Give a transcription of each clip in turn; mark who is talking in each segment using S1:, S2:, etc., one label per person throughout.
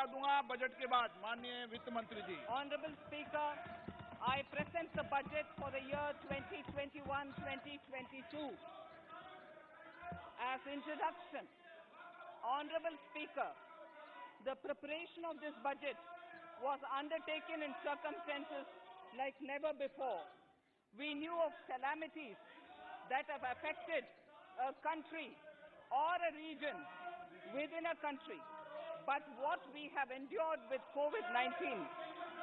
S1: मौका दूंगा बजट के बाद। माननीय वित्त मंत्री जी।
S2: Honorable Speaker, I present the budget for the year 2021-2022. As introduction, Honorable Speaker, the preparation of this budget was undertaken in circumstances like never before. We knew of calamities that have affected a country or a region within a country. But what we have endured with COVID-19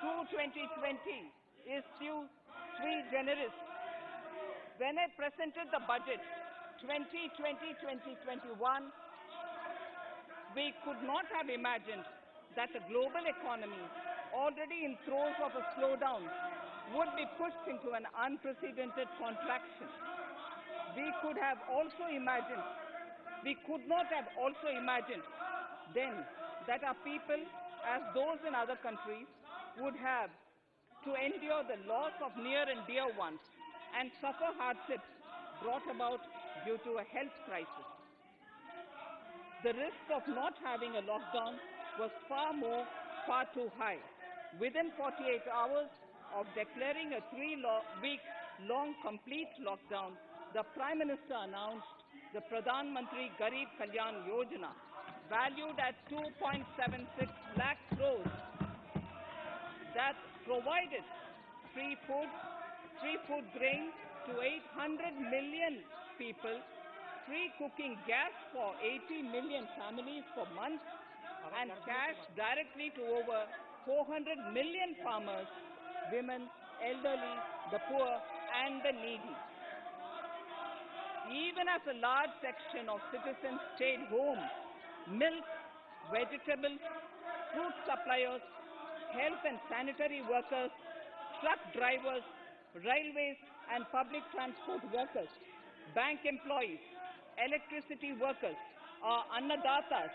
S2: through 2020 is sui generis. When I presented the budget 2020-2021, we could not have imagined that the global economy, already in throes of a slowdown, would be pushed into an unprecedented contraction. We could not have also imagined then that our people, as those in other countries, would have to endure the loss of near and dear ones and suffer hardships brought about due to a health crisis. The risk of not having a lockdown was far too high. Within 48 hours of declaring a 3-week-long complete lockdown, the Prime Minister announced the Pradhan Mantri Garib Kalyan Yojana, valued at 2.76 lakh crores, that provided free food grain to 800 million people, free cooking gas for 80 million families for months, and cash directly to over 400 million farmers, women, elderly, the poor, and the needy. Even as a large section of citizens stayed home, milk, vegetables, fruit suppliers, health and sanitary workers, truck drivers, railways and public transport workers, bank employees, electricity workers, our annadatas,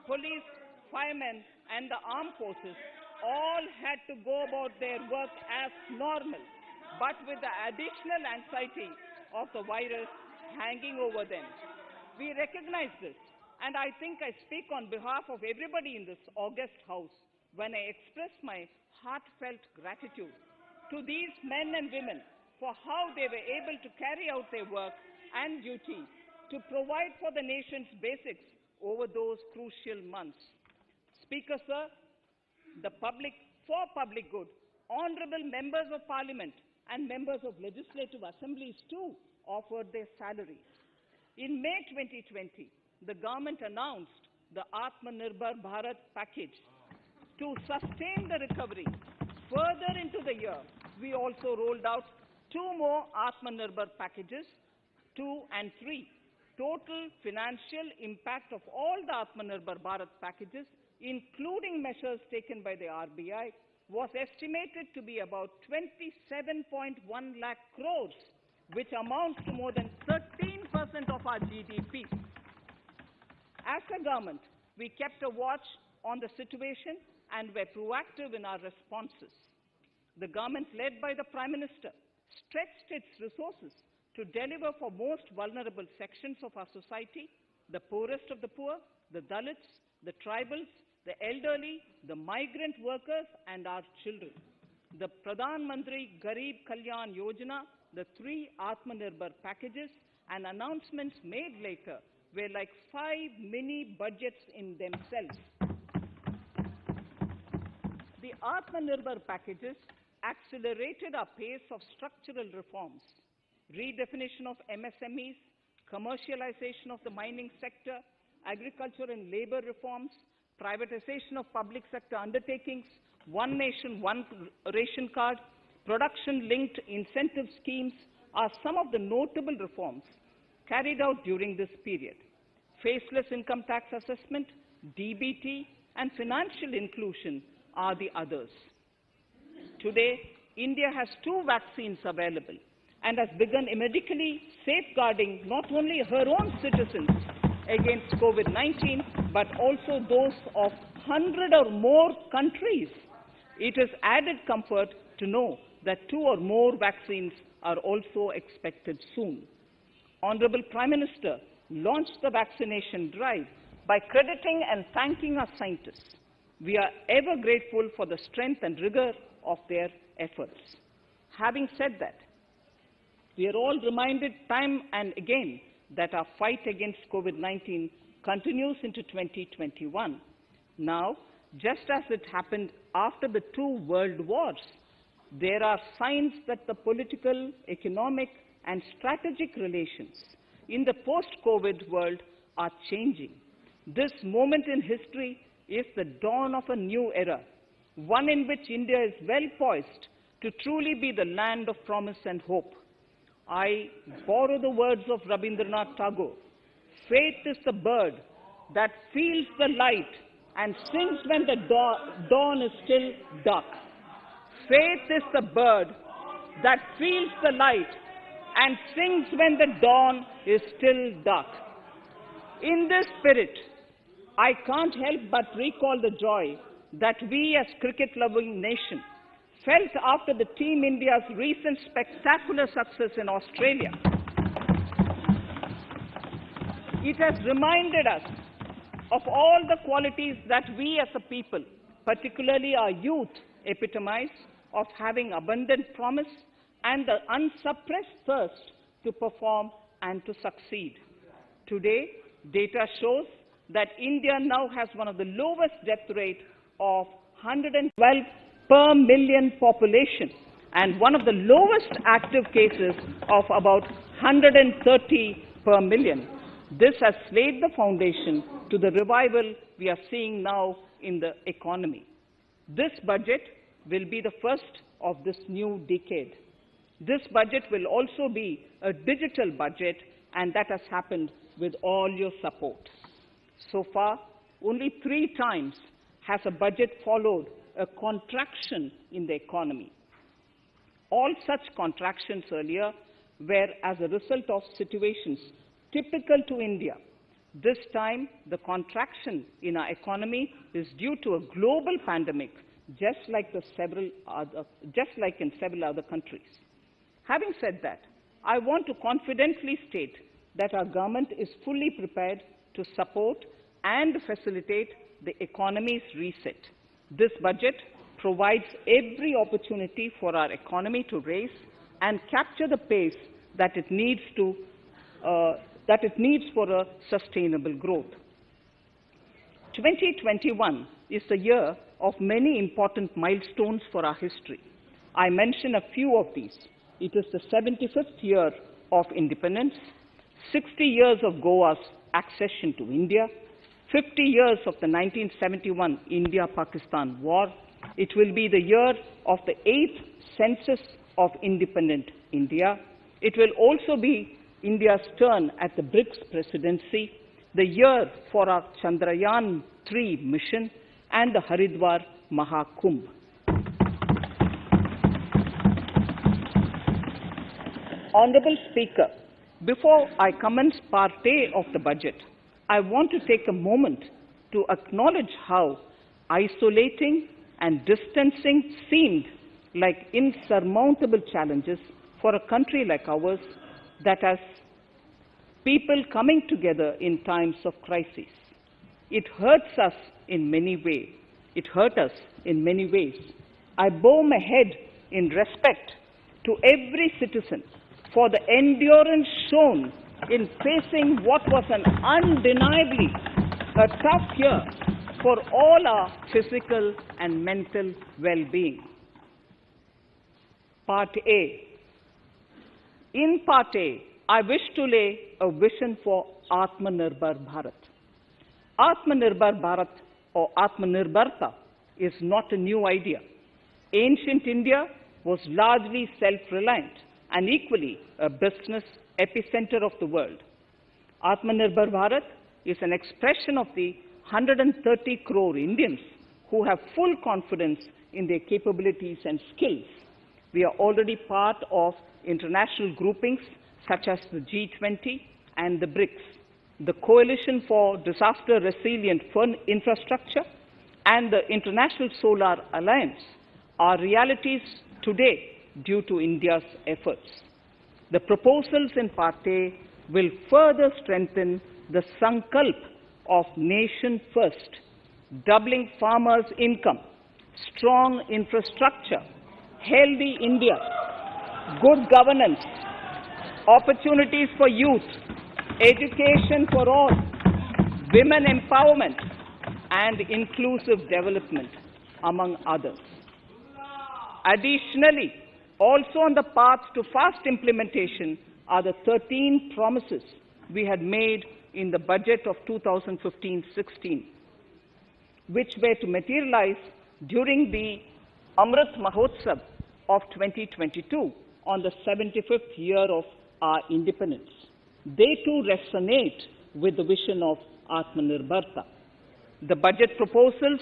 S2: police, firemen and the armed forces all had to go about their work as normal, but with the additional anxiety of the virus hanging over them. We recognize this, and I think I speak on behalf of everybody in this august house when I express my heartfelt gratitude to these men and women for how they were able to carry out their work and duty to provide for the nation's basics over those crucial months. Speaker, sir, for public good, honorable members of parliament and members of legislative assemblies too offered their salaries. In May 2020, the government announced the Atmanirbhar Bharat package. To sustain the recovery further into the year, we also rolled out 2 more Atmanirbhar packages, 2 and 3. Total financial impact of all the Atmanirbhar Bharat packages, including measures taken by the RBI, was estimated to be about 27.1 lakh crores, which amounts to more than 13% of our GDP. As a government, we kept a watch on the situation and were proactive in our responses. The government, led by the Prime Minister, stretched its resources to deliver for most vulnerable sections of our society, the poorest of the poor, the Dalits, the tribals, the elderly, the migrant workers, and our children. The Pradhan Mantri Garib Kalyan Yojana, the 3 Atmanirbhar packages, and announcements made later were like 5 mini budgets in themselves. The Atmanirbhar packages accelerated our pace of structural reforms, redefinition of MSMEs, commercialization of the mining sector, agriculture and labor reforms, privatization of public sector undertakings, one nation, one ration card, production-linked incentive schemes are some of the notable reforms carried out during this period. Faceless income tax assessment, DBT, and financial inclusion are the others. Today, India has 2 vaccines available and has begun medically safeguarding not only her own citizens against COVID-19, but also those of 100 or more countries. It is added comfort to know that 2 or more vaccines are also expected soon. Honorable Prime Minister launched the vaccination drive by crediting and thanking our scientists. We are ever grateful for the strength and rigor of their efforts. Having said that, we are all reminded time and again that our fight against COVID-19 continues into 2021. Now, just as it happened after the two world wars, there are signs that the political, economic, and strategic relations in the post-COVID world are changing. This moment in history is the dawn of a new era, one in which India is well poised to truly be the land of promise and hope. I borrow the words of Rabindranath Tagore. Faith is the bird that feels the light and sings when the dawn is still dark. Faith is the bird that feels the light and sings when the dawn is still dark. In this spirit, I can't help but recall the joy that we as cricket-loving nation felt after the Team India's recent spectacular success in Australia. It has reminded us of all the qualities that we as a people, particularly our youth, epitomize of having abundant promise and the unsuppressed thirst to perform and to succeed. Today, data shows that India now has one of the lowest death rate of 112 per million population and one of the lowest active cases of about 130 per million. This has laid the foundation to the revival we are seeing now in the economy. This budget will be the first of this new decade. This budget will also be a digital budget, and that has happened with all your support. So far, only 3 times has a budget followed a contraction in the economy. All such contractions earlier were as a result of situations typical to India. This time, the contraction in our economy is due to a global pandemic, just like in several other countries. Having said that, I want to confidently state that our government is fully prepared to support and facilitate the economy's reset. This budget provides every opportunity for our economy to raise and capture the pace that it needs for a sustainable growth. 2021 is the year of many important milestones for our history. I mention a few of these. It is the 75th year of independence, 60 years of Goa's accession to India, 50 years of the 1971 India-Pakistan War. It will be the year of the 8th census of independent India. It will also be India's turn at the BRICS presidency, the year for our Chandrayaan-3 mission, and the Haridwar Mahakumbh. Honorable Speaker, before I commence Part A of the budget, I want to take a moment to acknowledge how isolating and distancing seemed like insurmountable challenges for a country like ours that has people coming together in times of crisis. It hurts us in many ways. It hurt us in many ways. I bow my head in respect to every citizen for the endurance shown in facing what was an undeniably a tough year for all our physical and mental well-being. Part A. In Part A, I wish to lay a vision for Atmanirbhar Bharat. Atmanirbhar Bharat or Atmanirbharta is not a new idea. Ancient India was largely self-reliant and equally a business epicenter of the world. Atmanirbhar Bharat is an expression of the 130 crore Indians who have full confidence in their capabilities and skills. We are already part of international groupings such as the G20 and the BRICS, the Coalition for Disaster Resilient Infrastructure, and the International Solar Alliance are realities today due to India's efforts. The proposals in Part A will further strengthen the sankalp of nation first, doubling farmers' income, strong infrastructure, healthy India, good governance, opportunities for youth, education for all, women empowerment, and inclusive development, among others. Additionally, also on the path to fast implementation are the 13 promises we had made in the budget of 2015-16, which were to materialize during the Amrit Mahotsav of 2022 on the 75th year of our independence. They too resonate with the vision of Atmanirbharta. The budget proposals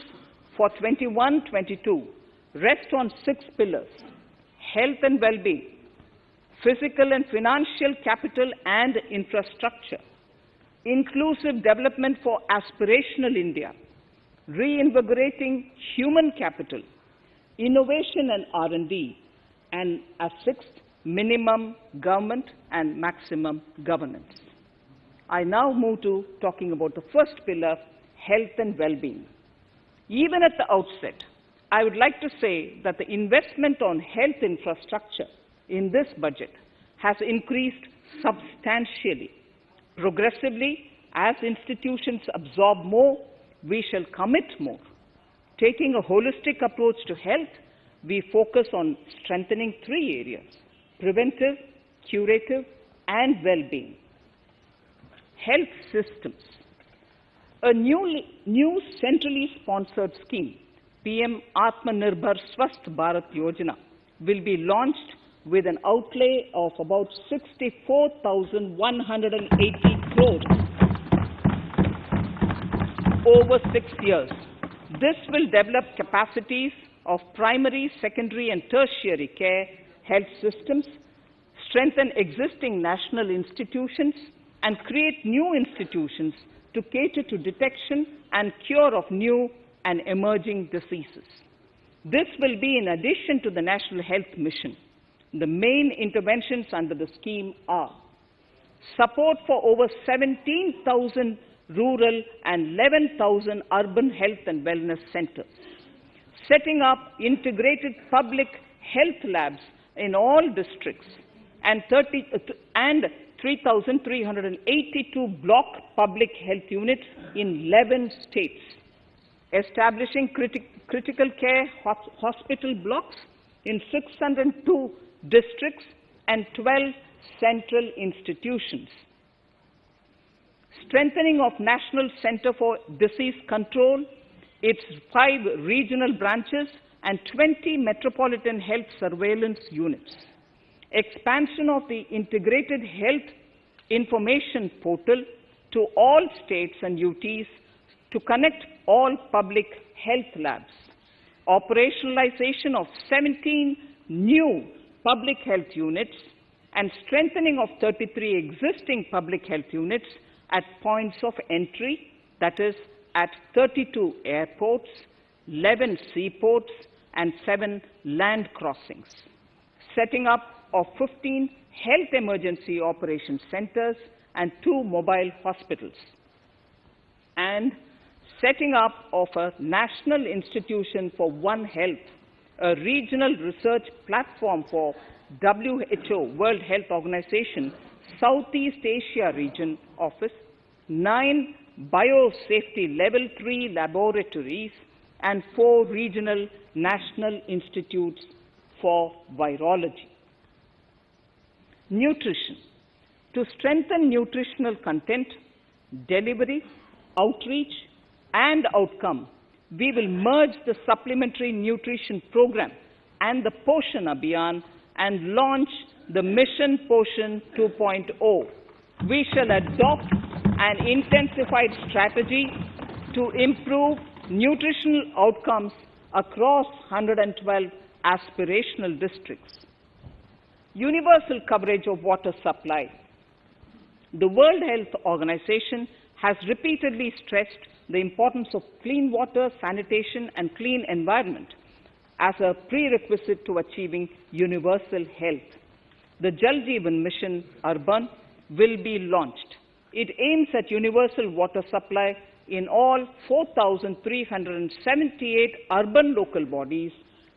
S2: for 21-22 rest on 6 pillars: health and well-being, physical and financial capital and infrastructure, inclusive development for aspirational India, reinvigorating human capital, innovation and R&D, and a 6th, minimum government and maximum governance. I now move to talking about the first pillar, health and well-being. Even at the outset, I would like to say that the investment on health infrastructure in this budget has increased substantially. Progressively, as institutions absorb more, we shall commit more. Taking a holistic approach to health, we focus on strengthening 3 areas: preventive, curative, and well-being. Health systems. A new centrally sponsored scheme, PM Atmanirbhar Swasth Bharat Yojana, will be launched with an outlay of about 64,180 crores over 6 years. This will develop capacities of primary, secondary, and tertiary care health systems, strengthen existing national institutions, and create new institutions to cater to detection and cure of new and emerging diseases. This will be in addition to the National Health Mission. The main interventions under the scheme are support for over 17,000 rural and 11,000 urban health and wellness centers, setting up integrated public health labs in all districts, and 3,382 block public health units in 11 states, establishing critical care hospital blocks in 602 districts and 12 central institutions, strengthening of National Center for Disease Control, its 5 regional branches and 20 metropolitan health surveillance units, expansion of the integrated health information portal to all states and UTs to connect all public health labs, operationalization of 17 new public health units, and strengthening of 33 existing public health units at points of entry, that is, at 32 airports, 11 seaports, and 7 land crossings, setting up of 15 health emergency operation centers and 2 mobile hospitals, and setting up of a National Institution for One Health, a regional research platform for WHO, World Health Organization, Southeast Asia Region Office, 9 biosafety level 3 laboratories, and 4 regional national institutes for virology. Nutrition. To strengthen nutritional content, delivery, outreach, and outcome, we will merge the supplementary nutrition program and the Poshan Abhiyan and launch the Mission Poshan 2.0. We shall adopt an intensified strategy to improve nutritional outcomes across 112 aspirational districts. Universal coverage of water supply. The World Health Organization has repeatedly stressed the importance of clean water, sanitation, and clean environment as a prerequisite to achieving universal health. The Jal Jeevan Mission Urban will be launched. It aims at universal water supply in all 4,378 urban local bodies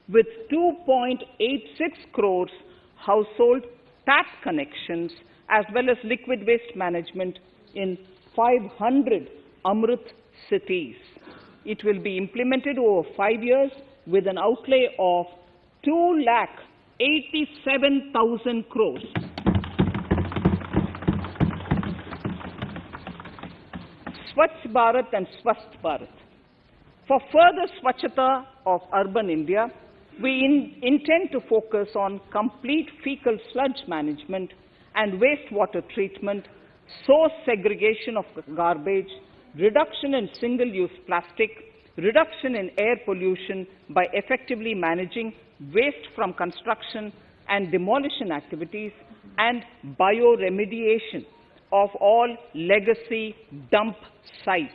S2: with 2.86 crores household tap connections, as well as liquid waste management in 500 Amrit cities. It will be implemented over 5 years with an outlay of 2,87,000 crores. Swachh Bharat and Swasth Bharat. For further Swachhata of urban India, we intend to focus on complete fecal sludge management and wastewater treatment, source segregation of garbage, reduction in single-use plastic, reduction in air pollution by effectively managing waste from construction and demolition activities, and bioremediation of all legacy dump sites.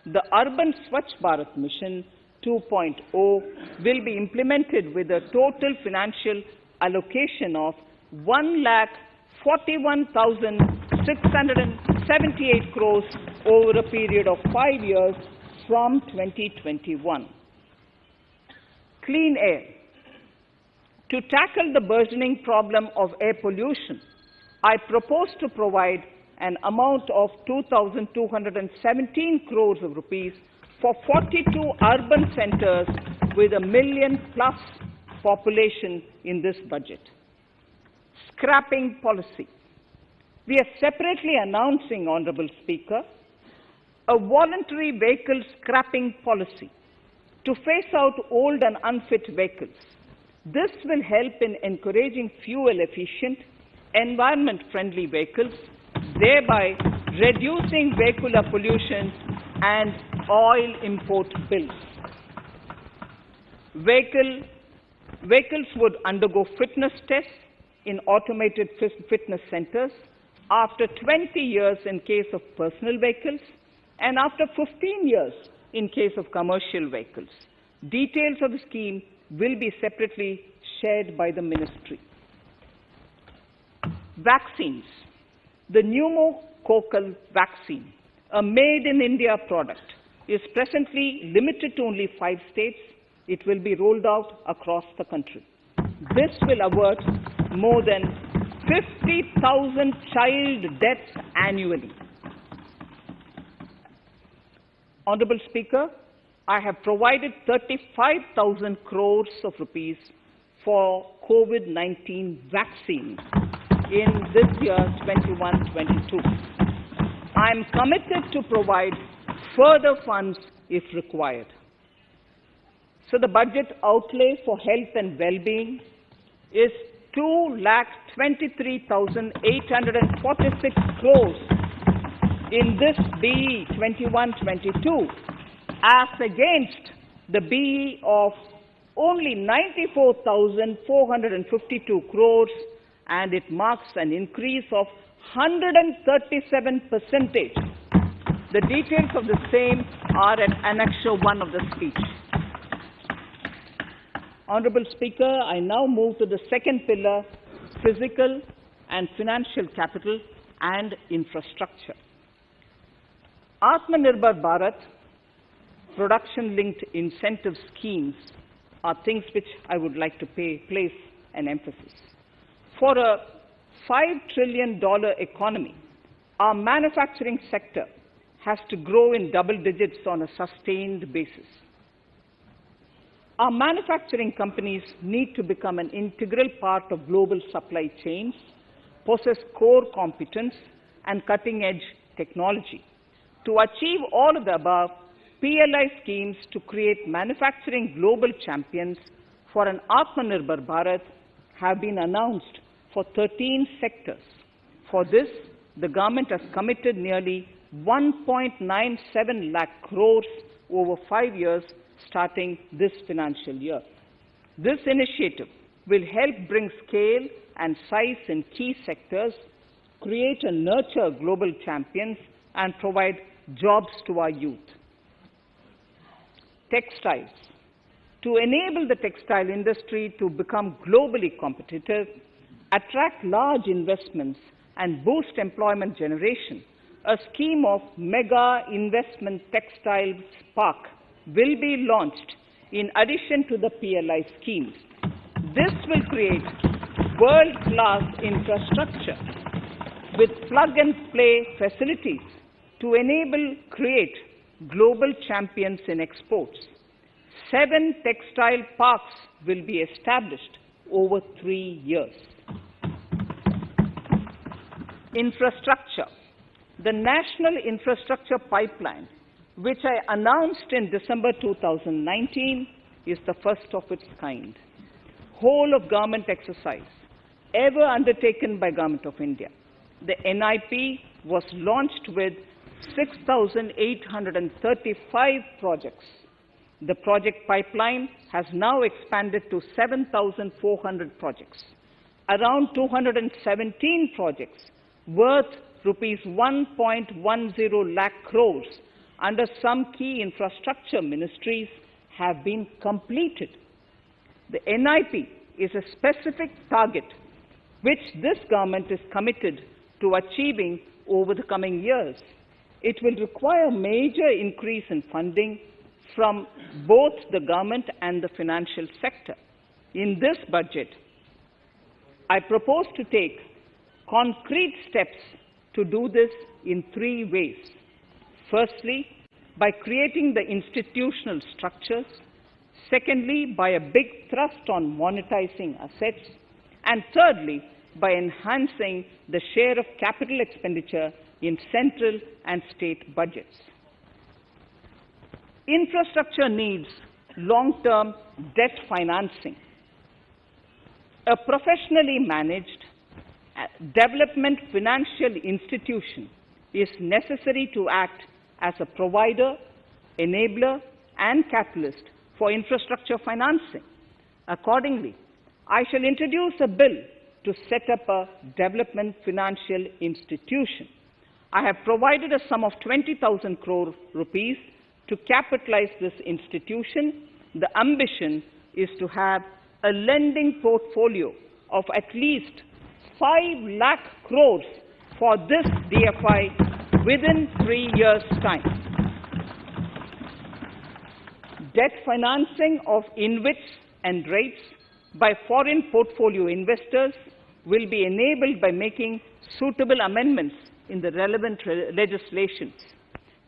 S2: The Urban Swachh Bharat Mission 2.0 will be implemented with a total financial allocation of 1,41,678 crores over a period of 5 years from 2021. Clean air. To tackle the burgeoning problem of air pollution, I propose to provide an amount of 2,217 crores of rupees for 42 urban centers with a million-plus population in this budget. Scrapping policy. We are separately announcing, Honorable Speaker, a voluntary vehicle scrapping policy to phase out old and unfit vehicles. This will help in encouraging fuel-efficient, environment-friendly vehicles, thereby reducing vehicular pollution and oil import bills. Vehicles would undergo fitness tests in automated fitness centers after 20 years in case of personal vehicles and after 15 years in case of commercial vehicles. Details of the scheme will be separately shared by the ministry. Vaccines. The pneumococcal vaccine, a made-in-India product, is presently limited to only 5 states. It will be rolled out across the country. This will avert more than 50,000 child deaths annually. Honorable Speaker, I have provided 35,000 crores of rupees for COVID-19 vaccines in this year 21-22. I am committed to provide further funds if required. So the budget outlay for health and well-being is 2,23,846 crores in this BE 21-22, as against the BE of only 94,452 crores, and it marks an increase of 137%. The details of the same are at Annexure 1 of the speech. Honorable Speaker, I now move to the second pillar, physical and financial capital and infrastructure. Atmanirbhar Bharat, production-linked incentive schemes are things which I would like to place an emphasis. For a $5 trillion economy, our manufacturing sector has to grow in double digits on a sustained basis. Our manufacturing companies need to become an integral part of global supply chains, possess core competence and cutting-edge technology. To achieve all of the above, PLI schemes to create manufacturing global champions for an Atmanirbhar Bharat have been announced for 13 sectors. For this, the government has committed nearly 1.97 lakh crores over 5 years starting this financial year. This initiative will help bring scale and size in key sectors, create and nurture global champions, and provide jobs to our youth. Textiles. To enable the textile industry to become globally competitive, attract large investments, and boost employment generation, a scheme of mega investment textiles park will be launched in addition to the PLI schemes. This will create world-class infrastructure with plug-and-play facilities to create global champions in exports. 7 textile parks will be established over 3 years. Infrastructure. The National Infrastructure Pipeline, which I announced in December 2019, is the first of its kind. Whole of government exercise ever undertaken by Government of India. The NIP was launched with 6,835 projects. The project pipeline has now expanded to 7,400 projects. Around 217 projects worth rupees 1.10 lakh crores under some key infrastructure ministries have been completed. The NIP is a specific target which this government is committed to achieving over the coming years. It will require major increase in funding from both the government and the financial sector. In this budget, I propose to take concrete steps to do this in 3 ways. Firstly, by creating the institutional structures. Secondly, by a big thrust on monetizing assets. And thirdly, by enhancing the share of capital expenditure in central and state budgets. Infrastructure needs long-term debt financing. A professionally managed development financial institution is necessary to act as a provider, enabler, and catalyst for infrastructure financing. Accordingly, I shall introduce a bill to set up a development financial institution. I have provided a sum of 20,000 crore rupees to capitalize this institution. The ambition is to have a lending portfolio of at least 5 lakh crores for this DFI within 3 years' time. Debt financing of InvITs and rates by foreign portfolio investors will be enabled by making suitable amendments in the relevant legislations.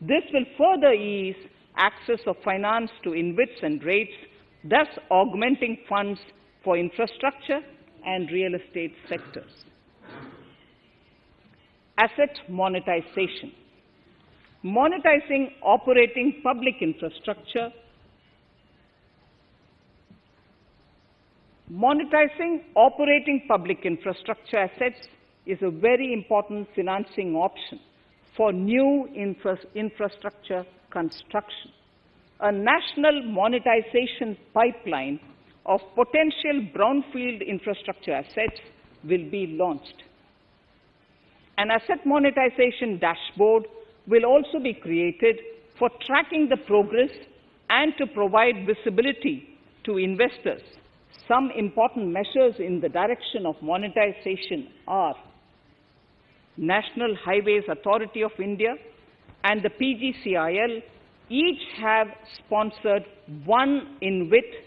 S2: This will further ease access of finance to InvITs and rates, thus augmenting funds for infrastructure and real estate sectors. Asset monetization. Monetizing operating public infrastructure. Monetizing operating public infrastructure assets is a very important financing option for new infrastructure construction. A national monetization pipeline of potential brownfield infrastructure assets will be launched. An asset monetization dashboard will also be created for tracking the progress and to provide visibility to investors. Some important measures in the direction of monetization are National Highways Authority of India and the PGCIL each have sponsored one InvIT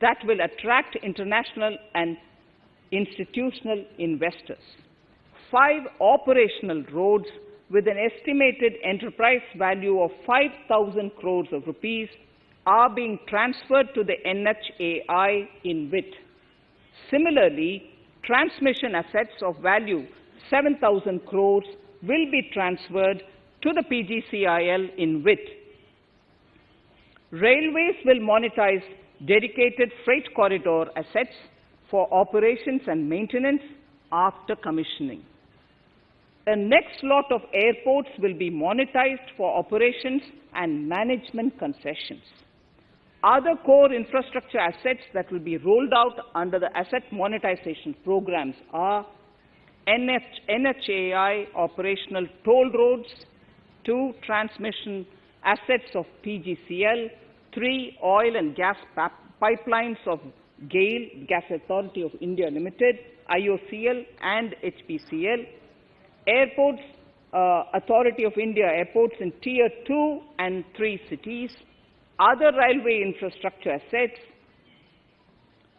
S2: that will attract international and institutional investors. 5 operational roads with an estimated enterprise value of 5,000 crores of rupees are being transferred to the NHAI InvIT. Similarly, transmission assets of value 7,000 crores will be transferred to the PGCIL InvIT. Railways will monetize dedicated freight corridor assets for operations and maintenance after commissioning. The next lot of airports will be monetized for operations and management concessions. Other core infrastructure assets that will be rolled out under the asset monetization programs are NHAI operational toll roads, 2 transmission assets of PGCL, 3 oil and gas pipelines of GAIL, Gas Authority of India Limited, IOCL and HPCL, airports Authority of India airports in Tier 2 and 3 cities, other railway infrastructure assets,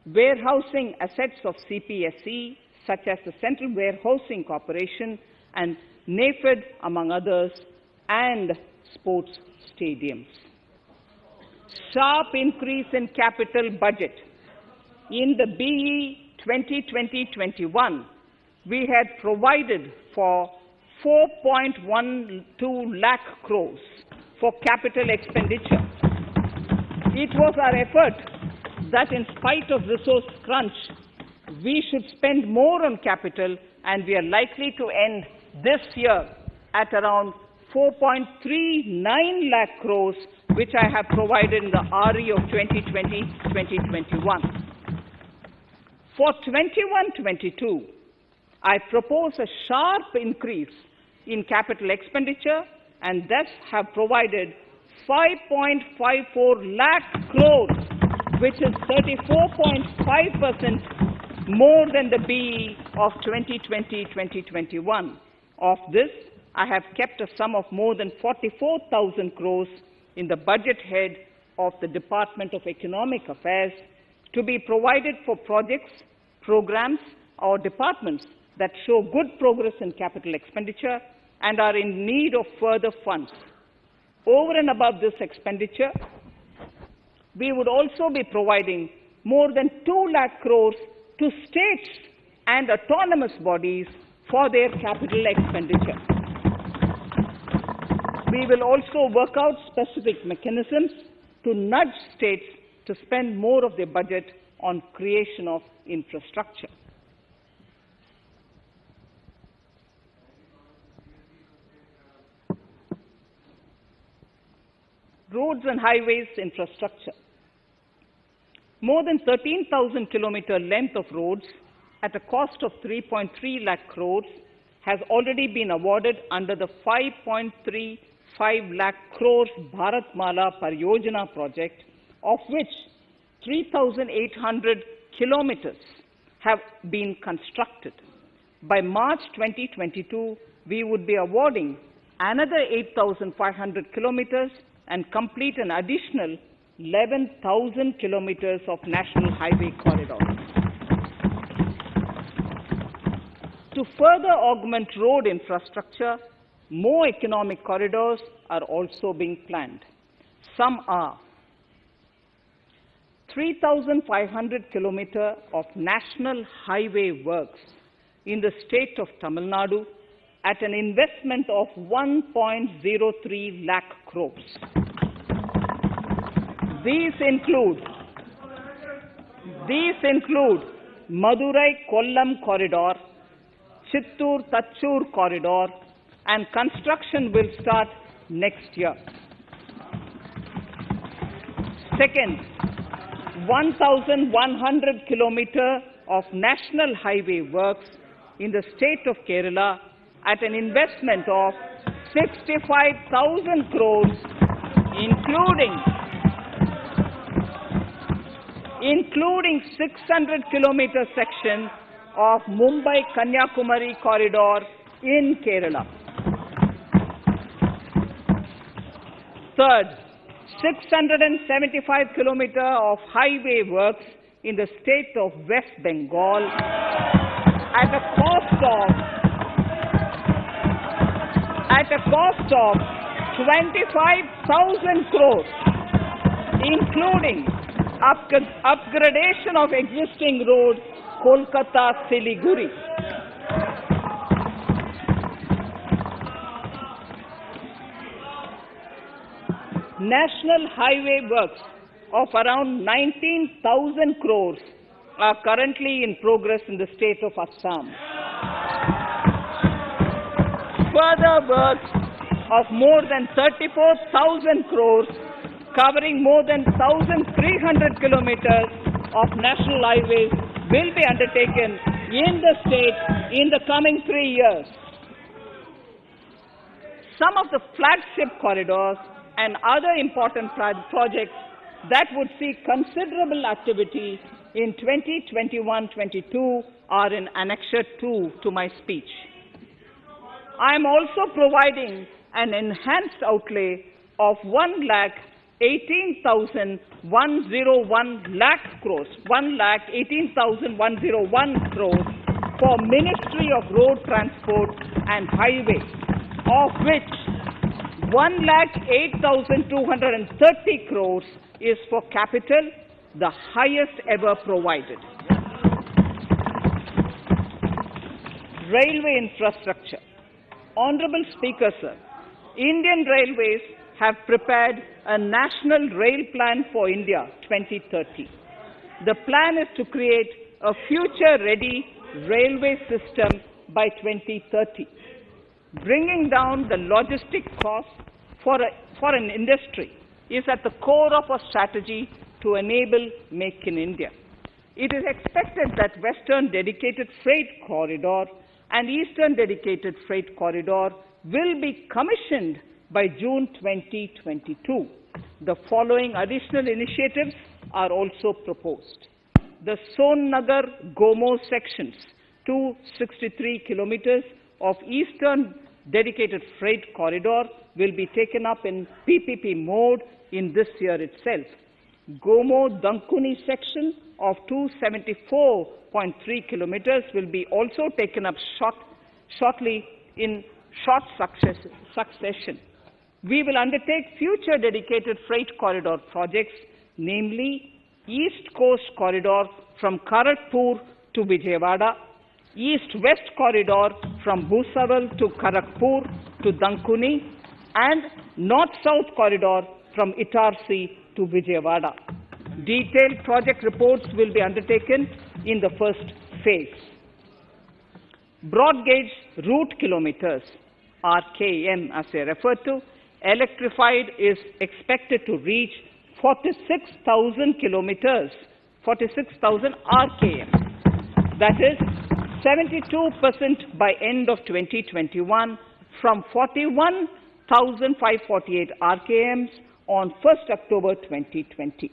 S2: warehousing assets of CPSE, such as the Central Warehousing Corporation and NAFED, among others, and sports stadiums. Sharp increase in capital budget. In the BE 2020-21, we had provided for 4.12 lakh crores for capital expenditure. It was our effort that in spite of resource crunch, we should spend more on capital, and we are likely to end this year at around 4.39 lakh crores, which I have provided in the RE of 2020-2021. For 21-22, I propose a sharp increase in capital expenditure and thus have provided 5.54 lakh crores, which is 34.5% more than the BE of 2020-2021. Of this, I have kept a sum of more than 44,000 crores in the budget head of the Department of Economic Affairs to be provided for projects, programs, or departments that show good progress in capital expenditure and are in need of further funds. Over and above this expenditure, we would also be providing more than 2 lakh crores to states and autonomous bodies for their capital expenditure. We will also work out specific mechanisms to nudge states to spend more of their budget on creation of infrastructure. Roads and highways infrastructure. More than 13,000 kilometer length of roads at a cost of 3.3 lakh crores has already been awarded under the 5.35 lakh crores Bharatmala Pariyojana project, of which 3,800 kilometers have been constructed. By March 2022, we would be awarding another 8,500 kilometers and complete an additional 11,000 kilometers of national highway corridors. To further augment road infrastructure, more economic corridors are also being planned. Some are 3,500 kilometers of national highway works in the state of Tamil Nadu at an investment of 1.03 lakh crores. These include Madurai-Kollam corridor, Chittoor-Tachur corridor, and construction will start next year. Second, 1,100 kilometers of national highway works in the state of Kerala at an investment of 65,000 crores, including 600 kilometer section of Mumbai-Kanyakumari corridor in Kerala. Third, 675 kilometers of highway works in the state of West Bengal at a cost of 25,000 crores, including upgradation of existing road Kolkata-Siliguri. National highway works of around 19,000 crores are currently in progress in the state of Assam. Further works of more than 34,000 crores covering more than 1,300 kilometers of national highways will be undertaken in the state in the coming 3 years. Some of the flagship corridors and other important projects that would see considerable activity in 2021-22 are in Annexure 2 to my speech. I am also providing an enhanced outlay of 1,18,101 crores, 1,18,101 crores for Ministry of Road Transport and Highways, of which 1,08,230 crores is for capital, the highest ever provided. Railway infrastructure. Honorable Speaker, sir, Indian Railways have prepared a National Rail Plan for India 2030. The plan is to create a future-ready railway system by 2030. Bringing down the logistic costs for an industry is at the core of our strategy to enable Make in India. It is expected that Western Dedicated Freight Corridor and Eastern Dedicated Freight Corridor will be commissioned by June 2022. The following additional initiatives are also proposed. The Sonnagar-Gomo sections, 263 kilometers of Eastern Dedicated Freight Corridor, will be taken up in PPP mode in this year itself. Gomo-Dankuni section of 274.3 kilometers will be also taken up shortly in short succession. We will undertake future dedicated freight corridor projects, namely East Coast Corridor from Kharagpur to Vijayawada, East-West Corridor from Bhusaval to Kharagpur to Dankuni, and North-South Corridor from Itarsi to Vijayawada. Detailed project reports will be undertaken in the first phase. Broad gauge route kilometers, RKM as I referred to, electrified is expected to reach 46,000 kilometers, 46,000 RKM. That is 72% by end of 2021 from 41,548 RKMs on 1st October 2020.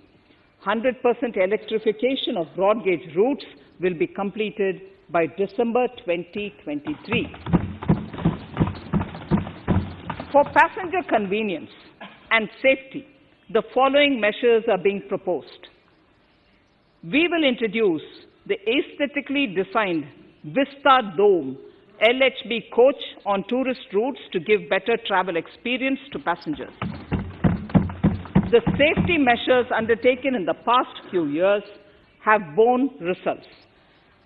S2: 100% electrification of broad gauge routes will be completed by December 2023. For passenger convenience and safety, the following measures are being proposed. We will introduce the aesthetically designed Vista Dome LHB coach on tourist routes to give better travel experience to passengers. The safety measures undertaken in the past few years have borne results.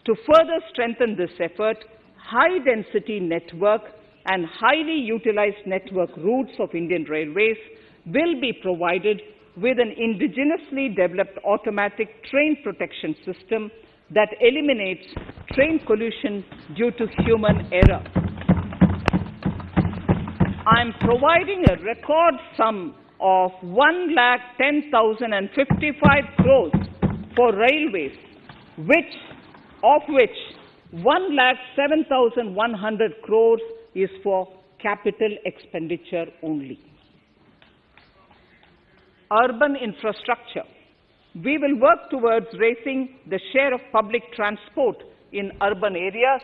S2: To further strengthen this effort, high-density network and highly utilized network routes of Indian Railways will be provided with an indigenously developed automatic train protection system that eliminates train collision due to human error. I am providing a record sum of 1,10,055 crores for railways, of which 1,07,100 crores is for capital expenditure only. Urban infrastructure. We will work towards raising the share of public transport in urban areas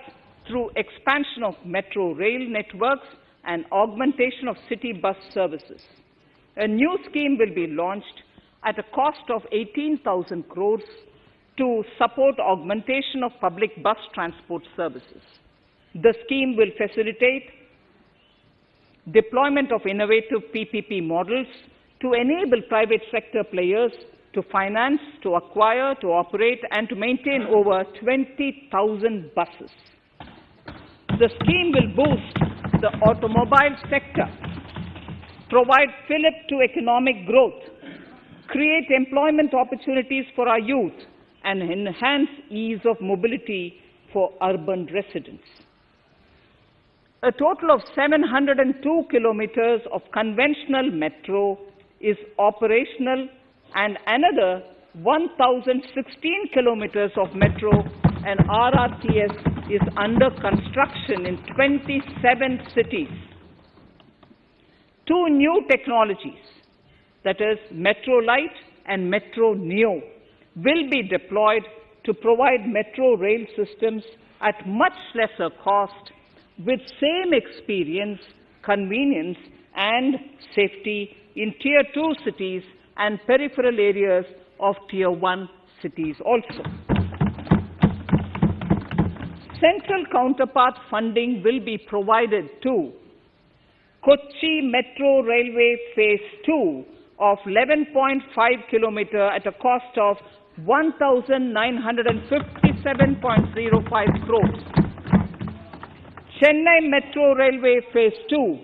S2: through expansion of metro rail networks and augmentation of city bus services. A new scheme will be launched at a cost of 18,000 crores to support augmentation of public bus transport services. The scheme will facilitate deployment of innovative PPP models to enable private sector players to finance, to acquire, to operate, and to maintain over 20,000 buses. The scheme will boost the automobile sector, provide fillip to economic growth, create employment opportunities for our youth, and enhance ease of mobility for urban residents. A total of 702 kilometers of conventional metro is operational, and another 1,016 kilometers of metro and RRTS is under construction in 27 cities. Two new technologies, that is Metro Light and Metro Neo, will be deployed to provide metro rail systems at much lesser cost, with same experience, convenience and safety in Tier 2 cities and peripheral areas of Tier 1 cities also. Central counterpart funding will be provided to Kochi Metro Railway Phase 2 of 11.5 kilometer at a cost of 1,957.05 crores. Chennai Metro Railway Phase 2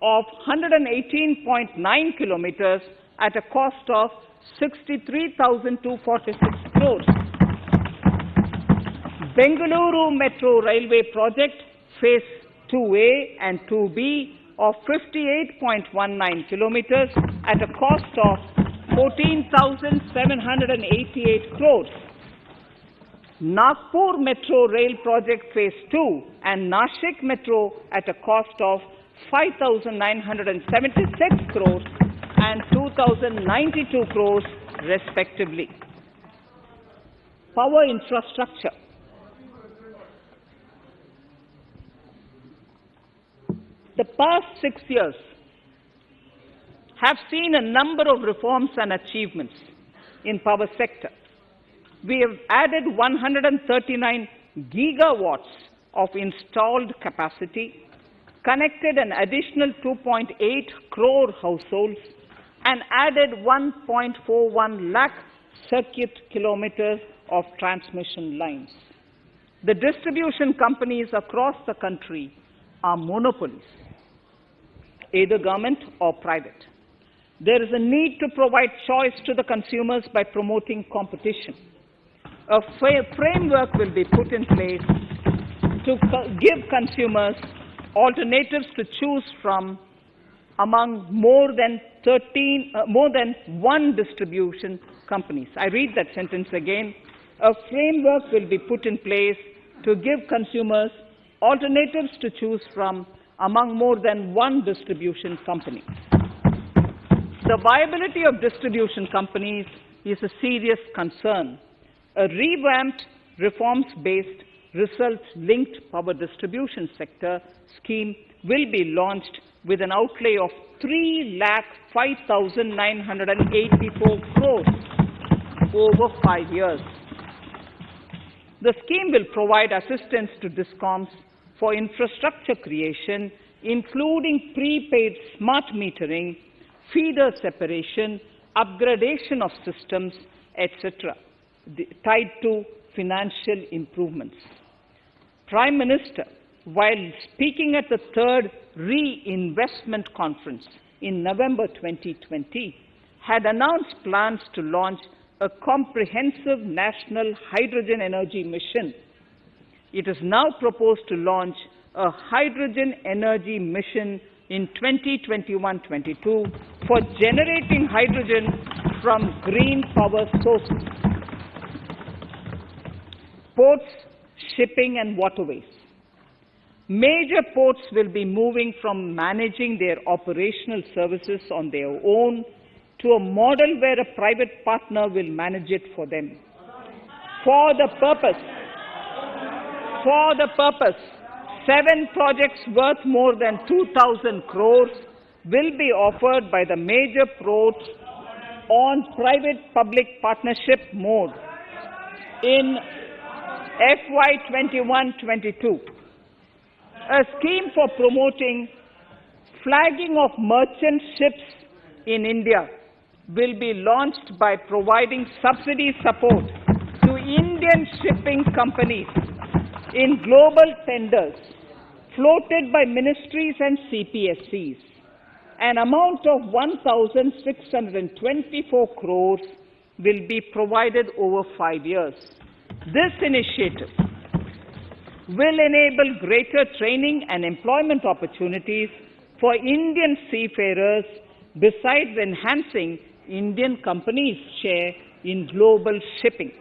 S2: of 118.9 kilometers at a cost of 63,246 crores. Bengaluru Metro Railway Project Phase 2A and 2B of 58.19 kilometers at a cost of 14,788 crores. Nagpur Metro Rail Project Phase 2 and Nashik Metro at a cost of 5,976 crores and 2,092 crores respectively. Power infrastructure. The past 6 years have seen a number of reforms and achievements in power sector. We have added 139 gigawatts of installed capacity, connected an additional 2.8 crore households, and added 1.41 lakh circuit kilometers of transmission lines. The distribution companies across the country are monopolies, either government or private. There is a need to provide choice to the consumers by promoting competition. A framework will be put in place to give consumers alternatives to choose from among more than one distribution companies. I read that sentence again. A framework will be put in place to give consumers alternatives to choose from among more than one distribution company. The viability of distribution companies is a serious concern. A revamped, reforms-based, results-linked power distribution sector scheme will be launched with an outlay of 3,05,984 crores over 5 years. The scheme will provide assistance to DISCOMs for infrastructure creation, including prepaid smart metering, feeder separation, upgradation of systems, etc., tied to financial improvements. Prime Minister, while speaking at the 3rd Reinvestment Conference in November 2020, had announced plans to launch a comprehensive national hydrogen energy mission. It is now proposed to launch a hydrogen energy mission in 2021-22 for generating hydrogen from green power sources. Ports, shipping and waterways. Major ports will be moving from managing their operational services on their own to a model where a private partner will manage it for them. For the purpose, 7 projects worth more than 2,000 crores will be offered by the major ports on private-public partnership mode in FY 21-22. A scheme for promoting flagging of merchant ships in India will be launched by providing subsidy support to Indian shipping companies in global tenders floated by ministries and CPSCs. An amount of 1,624 crores will be provided over 5 years. This initiative will enable greater training and employment opportunities for Indian seafarers, besides enhancing Indian companies' share in global shipping.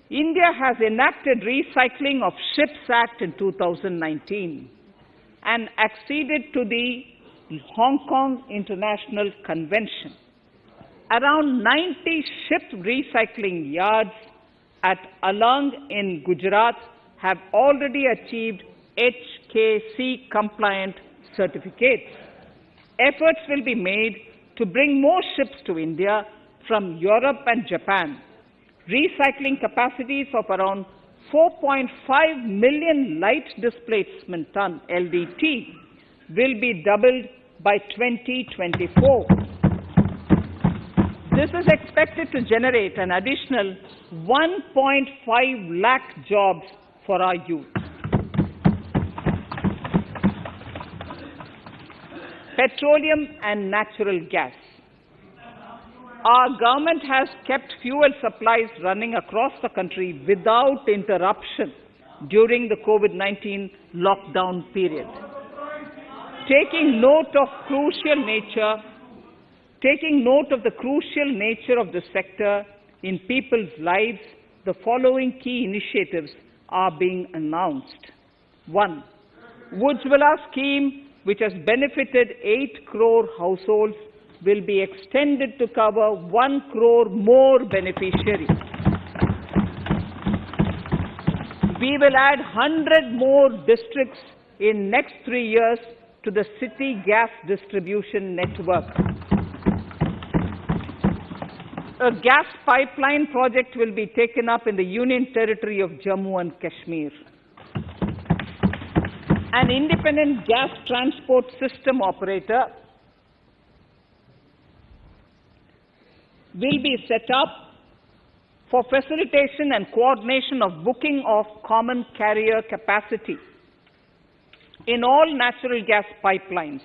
S2: India has enacted Recycling of Ships Act in 2019 and acceded to the Hong Kong International Convention. Around 90 ship recycling yards at Alang in Gujarat have already achieved HKC compliant certificates. Efforts will be made to bring more ships to India from Europe and Japan. Recycling capacities of around 4.5 million light displacement ton LDT will be doubled by 2024. This is expected to generate an additional 1.5 lakh jobs for our youth. Petroleum and natural gas. Our government has kept fuel supplies running across the country without interruption during the COVID-19 lockdown period. Taking note of the crucial nature of the sector in people's lives, the following key initiatives are being announced. 1. Ujjwala scheme, which has benefited 8 crore households, will be extended to cover 1 crore more beneficiaries. We will add 100 more districts in next 3 years to the city gas distribution network. A gas pipeline project will be taken up in the Union Territory of Jammu and Kashmir. An independent gas transport system operator will be set up for facilitation and coordination of booking of common carrier capacity in all natural gas pipelines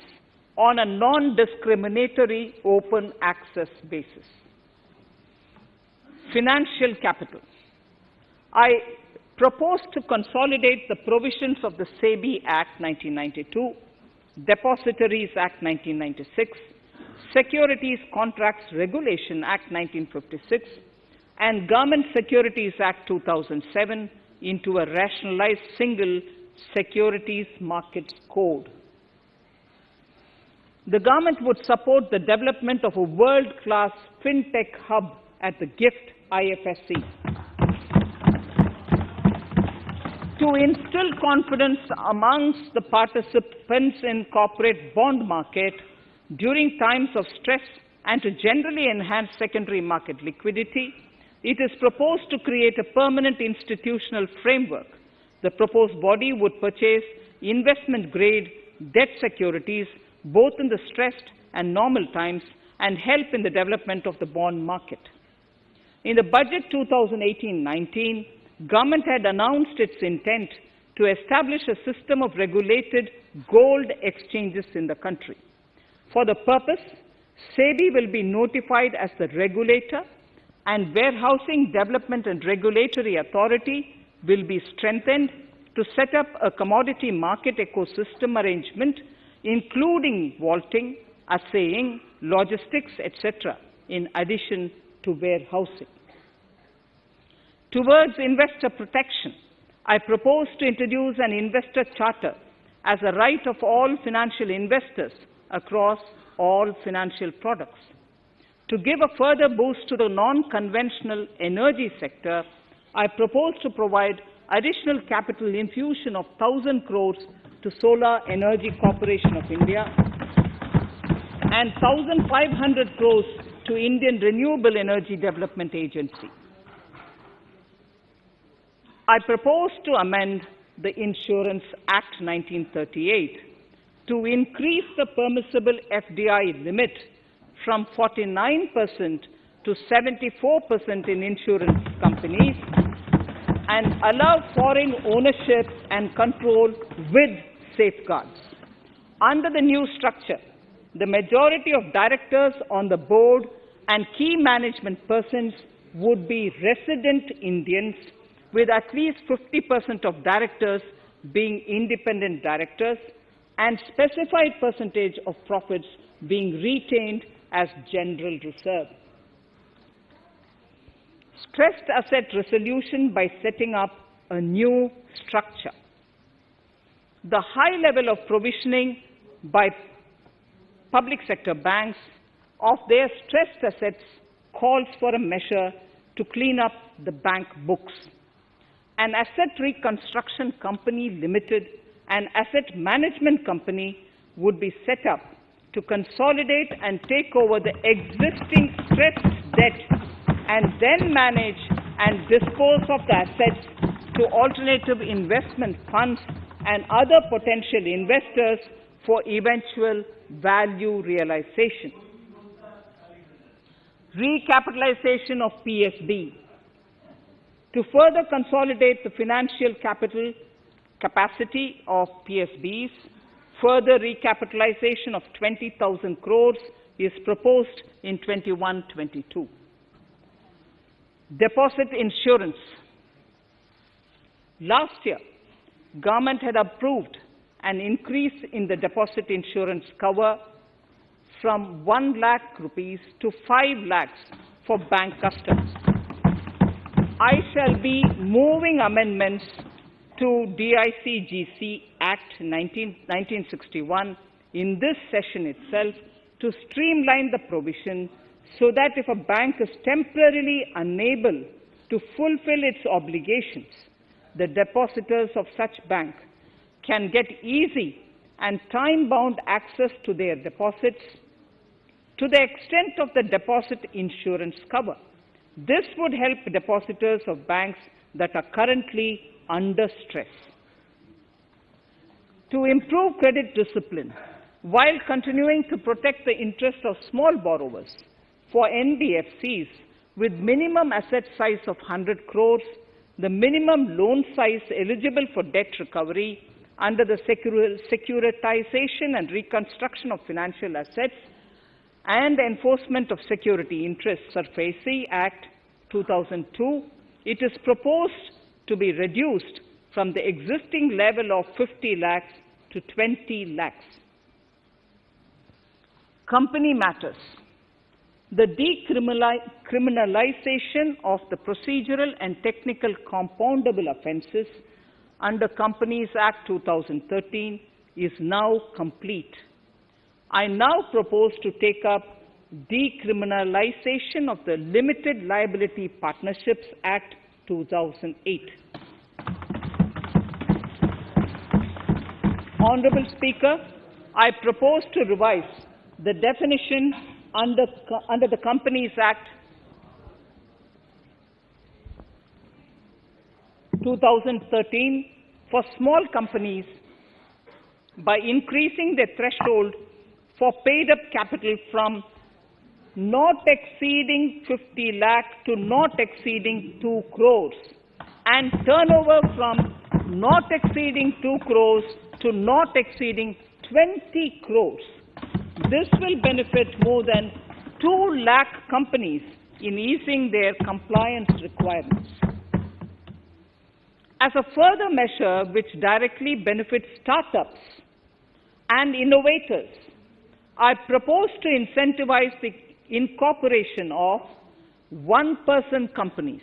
S2: on a non-discriminatory open access basis. Financial capital. I propose to consolidate the provisions of the SEBI Act 1992, Depositories Act 1996, Securities Contracts Regulation Act 1956, and Government Securities Act 2007 into a rationalized single securities markets code. The government would support the development of a world-class fintech hub at the GIFT IFSC. To instill confidence amongst the participants in corporate bond market during times of stress and to generally enhance secondary market liquidity, it is proposed to create a permanent institutional framework. The proposed body would purchase investment-grade debt securities both in the stressed and normal times and help in the development of the bond market. In the budget 2018-19, government had announced its intent to establish a system of regulated gold exchanges in the country. For the purpose, SEBI will be notified as the regulator, and Warehousing Development and Regulatory Authority will be strengthened to set up a commodity market ecosystem arrangement, including vaulting, assaying, logistics, etc., in addition to warehousing. Towards investor protection, I propose to introduce an investor charter as a right of all financial investors across all financial products. To give a further boost to the non-conventional energy sector, I propose to provide additional capital infusion of 1,000 crores to Solar Energy Corporation of India and 1,500 crores to Indian Renewable Energy Development Agency. I propose to amend the Insurance Act 1938 to increase the permissible FDI limit from 49% to 74% in insurance companies and allow foreign ownership and control with safeguards. Under the new structure, the majority of directors on the board and key management persons would be resident Indians, with at least 50% of directors being independent directors and specified percentage of profits being retained as general reserve. Stressed asset resolution by setting up a new structure. The high level of provisioning by public sector banks of their stressed assets calls for a measure to clean up the bank books. An asset reconstruction company limited an asset management company would be set up to consolidate and take over the existing stressed debt and then manage and dispose of the assets to alternative investment funds and other potential investors for eventual value realization. Recapitalization of PSB. To further consolidate the financial capital capacity of PSBs, further recapitalization of 20,000 crores is proposed in 21-22. Deposit insurance. Last year, government had approved an increase in the deposit insurance cover from 1 lakh rupees to 5 lakhs for bank customers. I shall be moving amendments to DICGC Act 1961 in this session itself to streamline the provision so that if a bank is temporarily unable to fulfill its obligations, the depositors of such bank can get easy and time-bound access to their deposits to the extent of the deposit insurance cover. This would help depositors of banks that are currently under stress. To improve credit discipline, while continuing to protect the interests of small borrowers, for NBFCs with minimum asset size of 100 crores, the minimum loan size eligible for debt recovery under the Securitization and Reconstruction of Financial Assets and Enforcement of Security Interests SARFAESI Act 2002, it is proposed to be reduced from the existing level of 50 lakhs to 20 lakhs. Company matters. The decriminalization of the procedural and technical compoundable offences under Companies Act 2013 is now complete. I now propose to take up decriminalization of the Limited Liability Partnerships Act 2008. Honourable Speaker, I propose to revise the definition under the Companies Act 2013 for small companies by increasing the threshold for paid-up capital from not exceeding 50 lakh to not exceeding 2 crores and turnover from not exceeding 2 crores to not exceeding 20 crores. This will benefit more than 2 lakh companies in easing their compliance requirements. As a further measure which directly benefits startups and innovators, I propose to incentivize the incorporation of one-person companies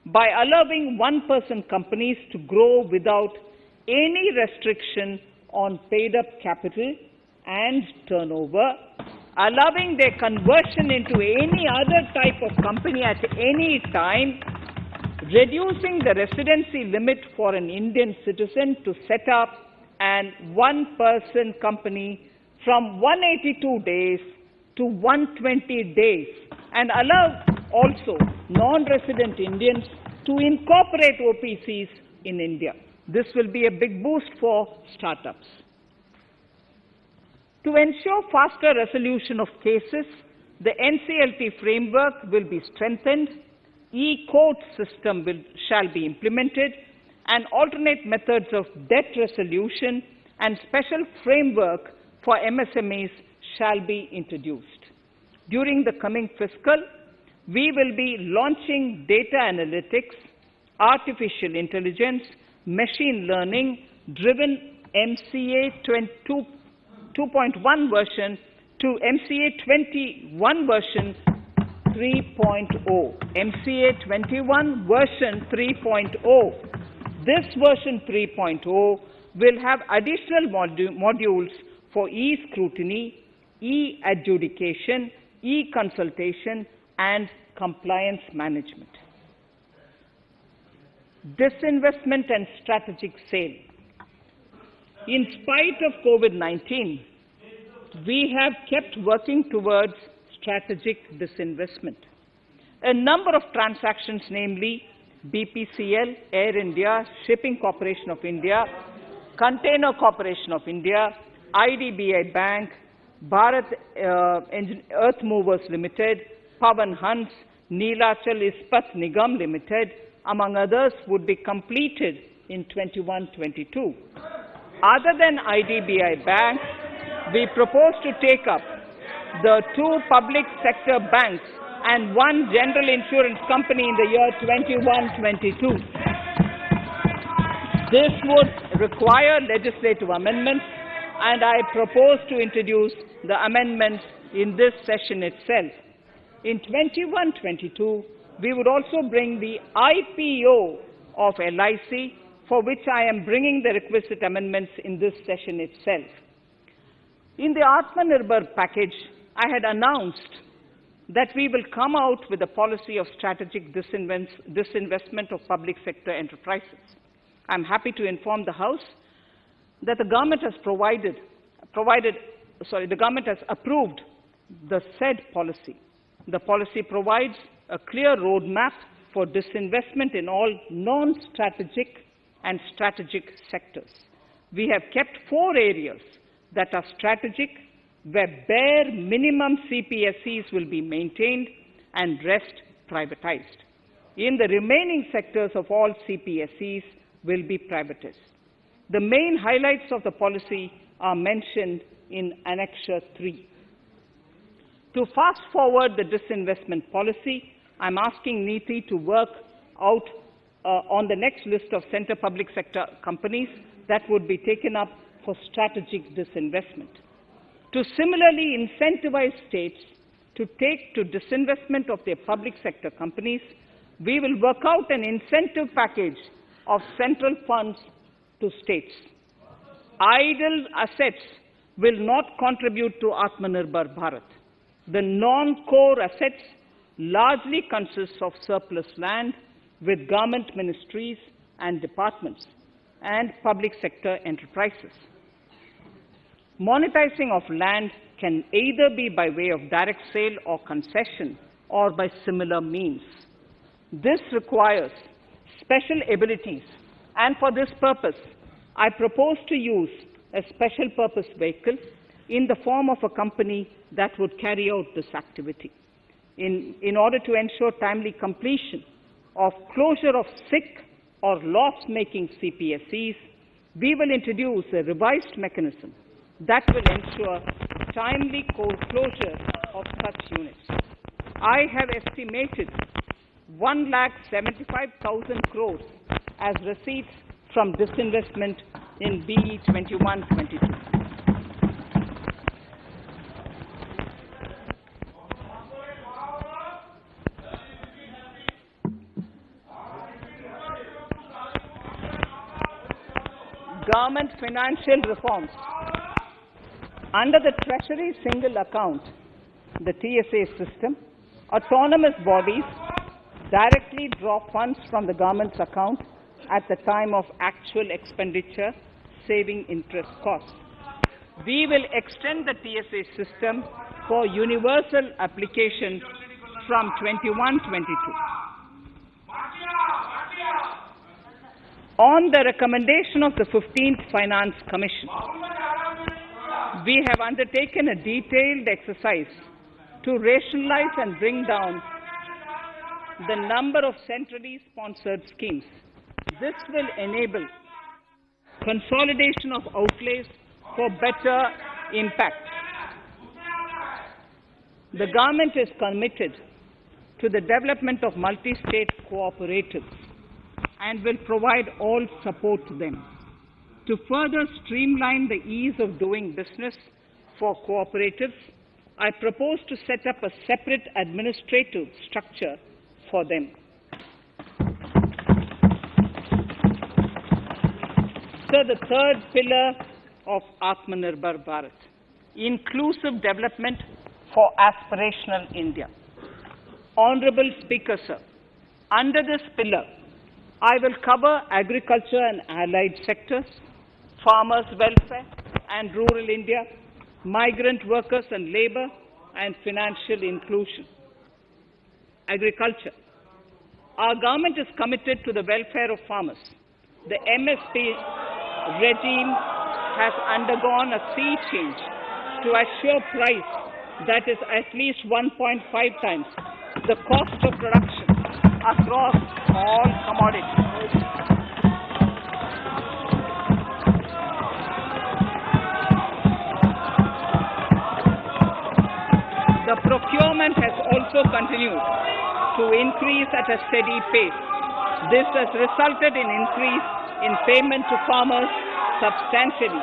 S2: by allowing one-person companies to grow without any restriction on paid-up capital and turnover, allowing their conversion into any other type of company at any time, reducing the residency limit for an Indian citizen to set up an one-person company from 182 days to 120 days, and allow also non-resident Indians to incorporate OPCs in India. This will be a big boost for startups. To ensure faster resolution of cases, the NCLT framework will be strengthened, e-court system shall be implemented, and alternate methods of debt resolution and special framework for MSMEs shall be introduced. During the coming fiscal, we will be launching data analytics, artificial intelligence, machine learning driven MCA 2.1 version to MCA 21 version 3.0. MCA 21 version 3.0. This version 3.0 will have additional modules for e-scrutiny, e-adjudication, e-consultation, and compliance management. Disinvestment and strategic sale. In spite of COVID-19, we have kept working towards strategic disinvestment. A number of transactions, namely BPCL, Air India, Shipping Corporation of India, Container Corporation of India, IDBI Bank, Bharat Earth Movers Limited, Pavan Hans, Neelachal Ispat Nigam Limited, among others, would be completed in 21-22. Other than IDBI Bank, we propose to take up the 2 public sector banks and 1 general insurance company in the year 21-22. This would require legislative amendments, and I propose to introduce the amendments in this session itself. In 21-22, we would also bring the IPO of LIC, for which I am bringing the requisite amendments in this session itself. In the Atmanirbhar package, I had announced that we will come out with a policy of strategic disinvestment of public sector enterprises. I'm happy to inform the House that the government has the government has approved the said policy. The policy provides a clear roadmap for disinvestment in all non-strategic and strategic sectors. We have kept 4 areas that are strategic, where bare minimum CPSEs will be maintained and rest privatized. In the remaining sectors of all CPSEs will be privatized. The main highlights of the policy are mentioned in Annexure 3. To fast forward the disinvestment policy, I'm asking NITI to work out on the next list of centre public sector companies that would be taken up for strategic disinvestment. To similarly incentivize states to take to disinvestment of their public sector companies, we will work out an incentive package of central funds to states. Idle assets will not contribute to Atmanirbhar Bharat. The non-core assets largely consist of surplus land with government ministries and departments and public sector enterprises. Monetizing of land can either be by way of direct sale or concession or by similar means. This requires special abilities, and for this purpose, I propose to use a special purpose vehicle in the form of a company that would carry out this activity. In order to ensure timely completion of closure of sick or loss-making CPSEs, we will introduce a revised mechanism that will ensure timely closure of such units. I have estimated 1,75,000 crores as receipts from disinvestment in BE 21-22. Government financial reforms. Under the Treasury single account, the TSA system, autonomous bodies directly draw funds from the government's account at the time of actual expenditure, saving interest costs. We will extend the TSA system for universal application from 21-22. On the recommendation of the 15th Finance Commission, we have undertaken a detailed exercise to rationalize and bring down the number of centrally sponsored schemes. This will enable consolidation of outlays for better impact. The government is committed to the development of multi-state cooperatives and will provide all support to them. To further streamline the ease of doing business for cooperatives, I propose to set up a separate administrative structure for them. So the third pillar of Atmanirbhar Bharat, inclusive development for aspirational India. Honorable Speaker, sir, under this pillar, I will cover agriculture and allied sectors, farmers' welfare and rural India, migrant workers and labor, and financial inclusion. Agriculture. Our government is committed to the welfare of farmers. The MSP regime has undergone a sea change to assure price that is at least 1.5 times the cost of production across all commodities. The procurement has also continued to increase at a steady pace. This has resulted in increase in payment to farmers substantially.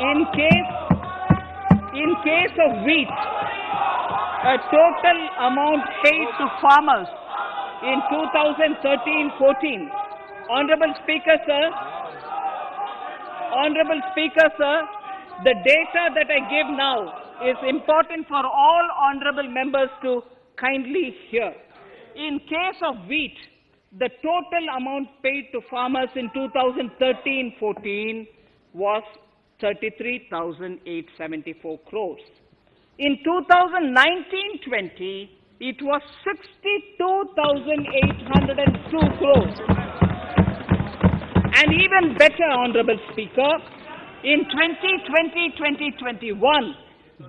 S2: In case of wheat, a total amount paid to farmers in 2013-14. Honorable Speaker, sir, the data that I give now is important for all honorable members to kindly hear. In case of wheat, the total amount paid to farmers in 2013-14 was 33,874 crores. In 2019-20, it was 62,802 crores. And even better, Honorable Speaker, in 2020-2021,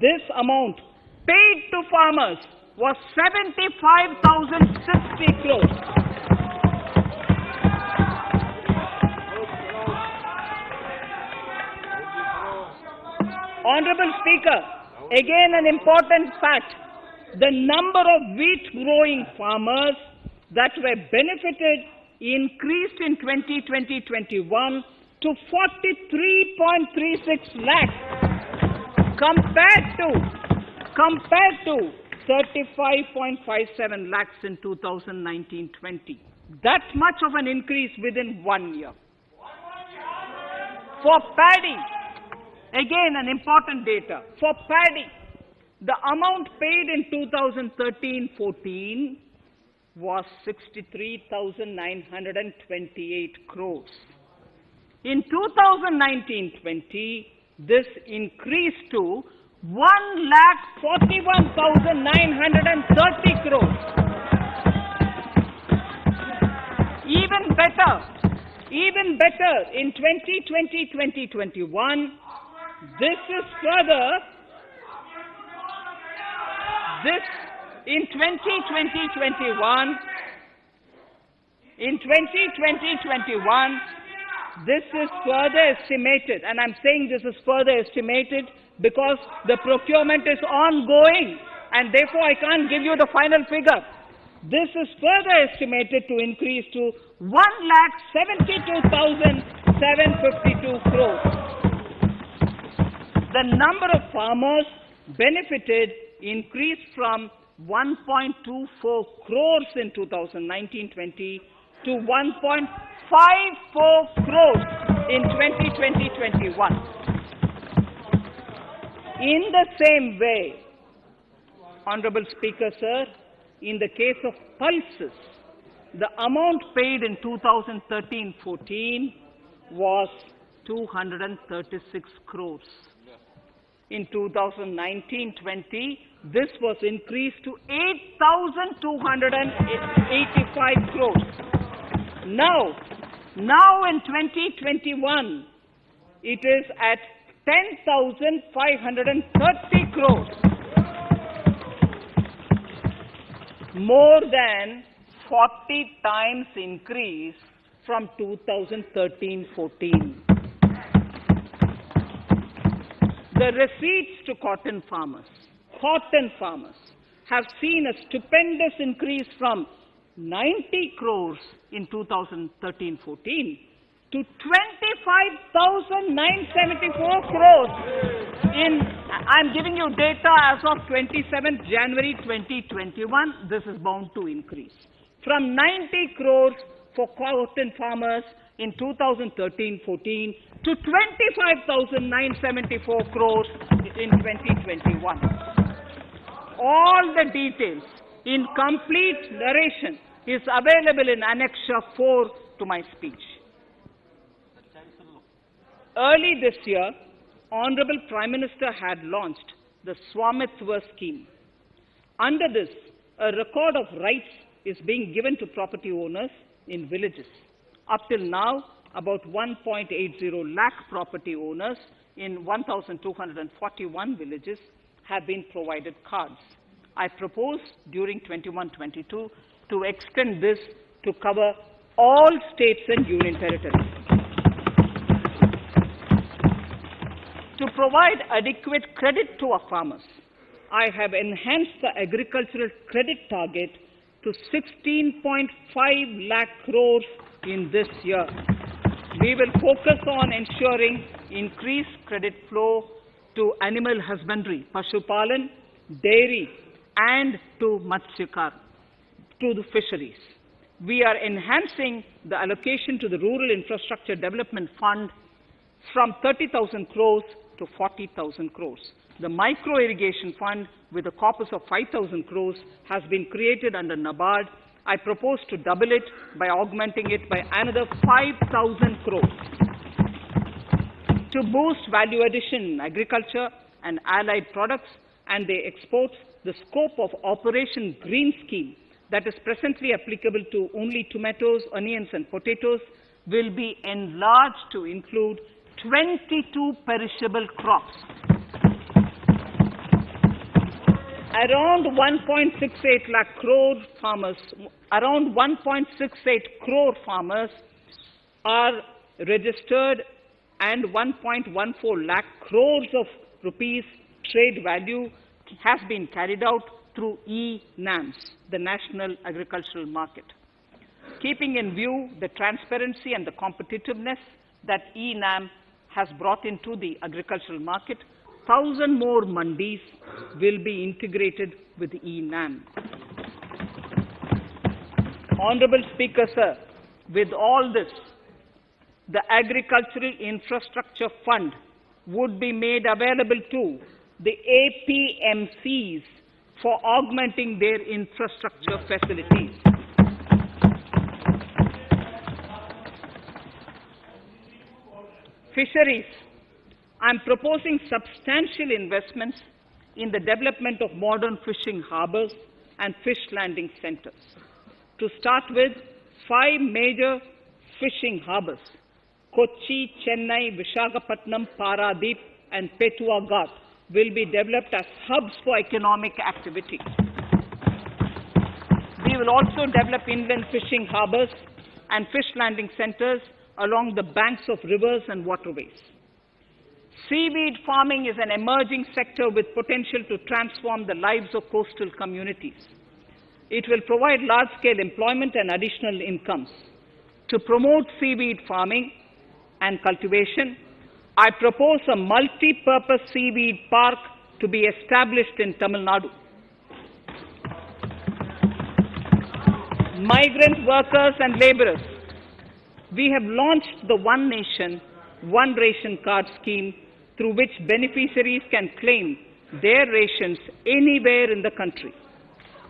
S2: this amount paid to farmers was 75,060 crores. Honorable Speaker, again an important fact, the number of wheat growing farmers that were benefited increased in 2020-21 to 43.36 lakhs compared to 35.57 lakhs in 2019-20. That much of an increase within 1 year. For paddy, again an important data. For paddy, the amount paid in 2013-14 was 63,928 crores. In 2019-20, this increased to 1,41,930 crores. Even better, in 2020-2021, this is further estimated, and I'm saying this is further estimated because the procurement is ongoing, and therefore I can't give you the final figure. This is further estimated to increase to 1,72,752 crores. The number of farmers benefited increased from 1.24 crores in 2019-20 to 1.54 crores in 2020-21. In the same way, Honorable Speaker, sir, in the case of pulses, the amount paid in 2013-14 was 236 crores. In 2019-20, this was increased to 8,285 crores. Now in 2021, it is at 10,530 crores. More than 40 times increase from 2013-14. The receipts to cotton farmers have seen a stupendous increase from 90 crores in 2013-14 to 25,974 crores I'm giving you data as of 27th January 2021. This is bound to increase. From 90 crores for cotton farmers in 2013-14 to 25,974 crores in 2021. All the details in complete narration is available in Annexure 4 to my speech. Early this year, Honorable Prime Minister had launched the Swamitva scheme. Under this, a record of rights is being given to property owners in villages. Up till now, about 1.80 lakh property owners in 1,241 villages have been provided cards. I propose during 21-22 to extend this to cover all states and union territories. To provide adequate credit to our farmers, I have enhanced the agricultural credit target to 16.5 lakh crores in this year. We will focus on ensuring increased credit flow to animal husbandry, Pashupalan, dairy, and to Matsyakar, to the fisheries. We are enhancing the allocation to the Rural Infrastructure Development Fund from 30,000 crores to 40,000 crores. The Micro Irrigation Fund, with a corpus of 5,000 crores, has been created under NABARD. I propose to double it by augmenting it by another 5,000 crores. To boost value addition in agriculture and allied products and their exports, the scope of Operation Green Scheme that is presently applicable to only tomatoes, onions and potatoes will be enlarged to include 22 perishable crops. Around 1.68 lakh crore farmers, around 1.68 crore farmers are registered, and 1.14 lakh crores of rupees trade value has been carried out through e-NAMs, the National Agricultural Market. Keeping in view the transparency and the competitiveness that e-NAM has brought into the agricultural market, 1,000 more mandis will be integrated with e-NAM. Honorable Speaker, sir, with all this, the Agricultural Infrastructure Fund would be made available to the APMCs for augmenting their infrastructure facilities. Fisheries. I am proposing substantial investments in the development of modern fishing harbors and fish landing centers. To start with, 5 major fishing harbors, Kochi, Chennai, Visakhapatnam, Paradip, and Petua Ghat, will be developed as hubs for economic activity. We will also develop inland fishing harbors and fish landing centers along the banks of rivers and waterways. Seaweed farming is an emerging sector with potential to transform the lives of coastal communities. It will provide large-scale employment and additional incomes. To promote seaweed farming and cultivation, I propose a multi-purpose seaweed park to be established in Tamil Nadu. Migrant workers and laborers. We have launched the One Nation, One Ration Card scheme, through which beneficiaries can claim their rations anywhere in the country.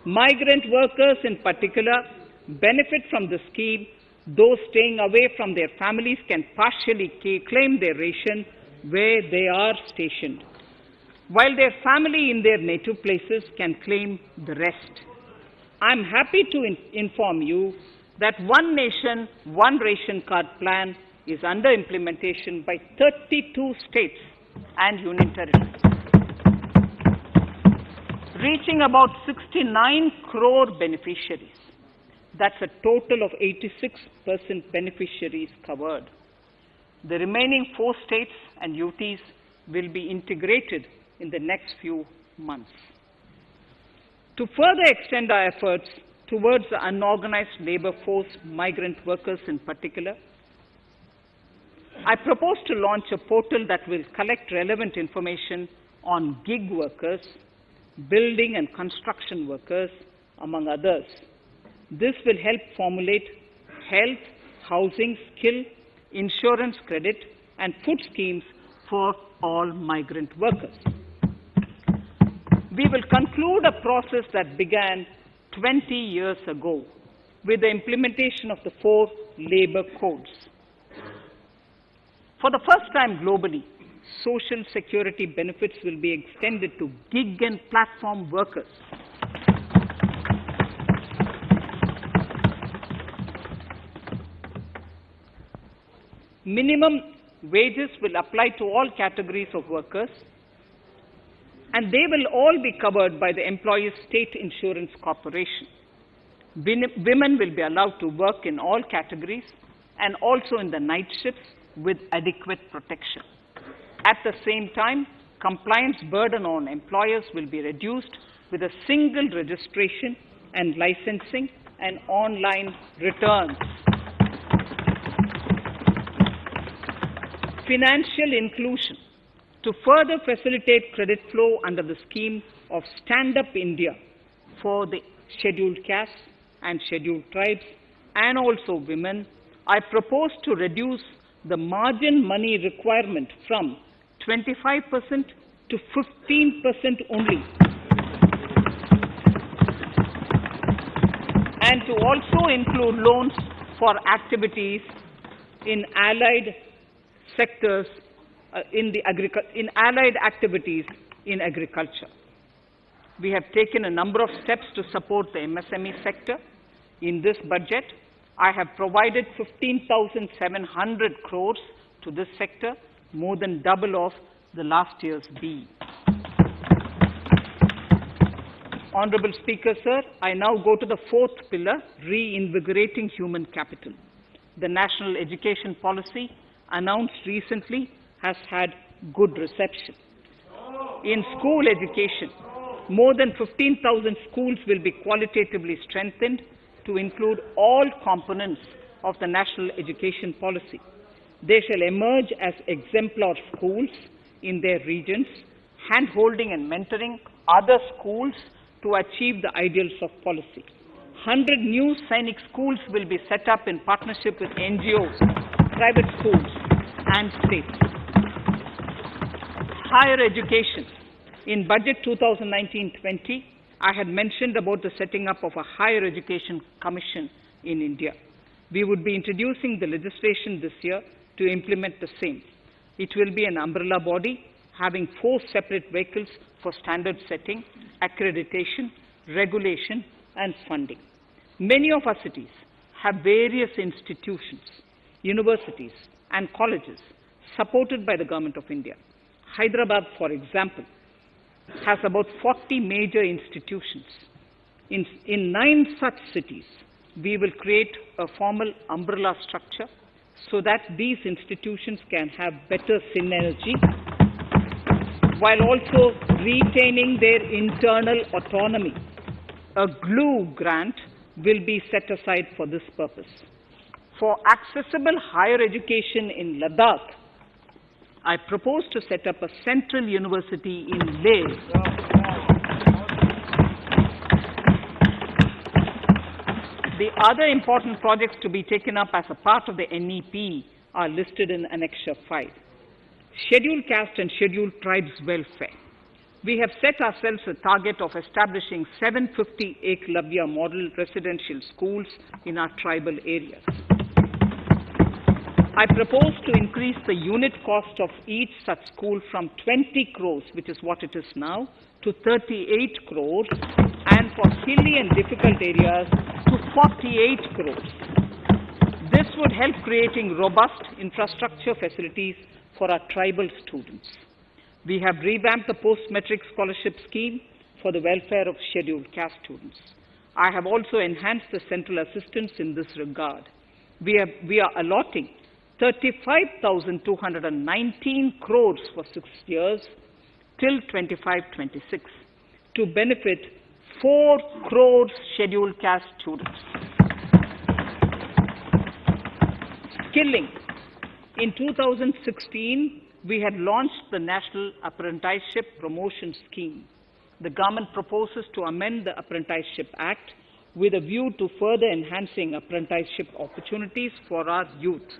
S2: Migrant workers in particular benefit from the scheme. Those staying away from their families can partially claim their ration where they are stationed, while their family in their native places can claim the rest. I am happy to inform you that One Nation, One Ration Card plan is under implementation by 32 states and union territories, reaching about 69 crore beneficiaries. That's a total of 86% beneficiaries covered. The remaining 4 states and UTs will be integrated in the next few months. To further extend our efforts towards the unorganized labor force, migrant workers in particular, I propose to launch a portal that will collect relevant information on gig workers, building and construction workers, among others. This will help formulate health, housing, skill, insurance credit, and food schemes for all migrant workers. We will conclude a process that began 20 years ago with the implementation of the 4 labor codes. For the first time globally, social security benefits will be extended to gig and platform workers. Minimum wages will apply to all categories of workers, and they will all be covered by the Employees State Insurance Corporation. Women will be allowed to work in all categories and also in the night shifts with adequate protection. At the same time, compliance burden on employers will be reduced with a single registration and licensing and online returns. Financial inclusion. To further facilitate credit flow under the scheme of Stand Up India for the scheduled castes and scheduled tribes and also women, I propose to reduce the margin money requirement from 25% to 15% only, and to also include loans for activities in allied sectors, in allied activities in agriculture. We have taken a number of steps to support the MSME sector. In this budget, I have provided 15,700 crores to this sector, more than double of the last year's BE. Honorable Speaker, sir, I now go to the fourth pillar, reinvigorating human capital. The national education policy announced recently has had good reception. In school education, more than 15,000 schools will be qualitatively strengthened to include all components of the national education policy. They shall emerge as exemplar schools in their regions, hand-holding and mentoring other schools to achieve the ideals of policy. 100 new Sainik schools will be set up in partnership with NGOs, private schools, and states. Higher education. In Budget 2019-20, I had mentioned about the setting up of a higher education commission in India. We would be introducing the legislation this year to implement the same. It will be an umbrella body having 4 separate vehicles for standard setting, accreditation, regulation, and funding. Many of our cities have various institutions, universities, and colleges supported by the Government of India. Hyderabad, for example, has about 40 major institutions. In 9 such cities, we will create a formal umbrella structure so that these institutions can have better synergy while also retaining their internal autonomy. A glue grant will be set aside for this purpose. For accessible higher education in Ladakh, I propose to set up a central university in Leh. The other important projects to be taken up as a part of the NEP are listed in Annexure 5. Scheduled caste and scheduled tribes welfare. We have set ourselves a target of establishing 750 Eklavya model residential schools in our tribal areas. I propose to increase the unit cost of each such school from 20 crores, which is what it is now, to 38 crores, and for hilly and difficult areas to 48 crores. This would help creating robust infrastructure facilities for our tribal students. We have revamped the post-metric scholarship scheme for the welfare of scheduled caste students. I have also enhanced the central assistance in this regard. We are allotting 35,219 crores for 6 years till 25-26 to benefit 4 crores scheduled caste students. Skilling. In 2016, we had launched the National Apprenticeship Promotion Scheme. The government proposes to amend the Apprenticeship Act with a view to further enhancing apprenticeship opportunities for our youth.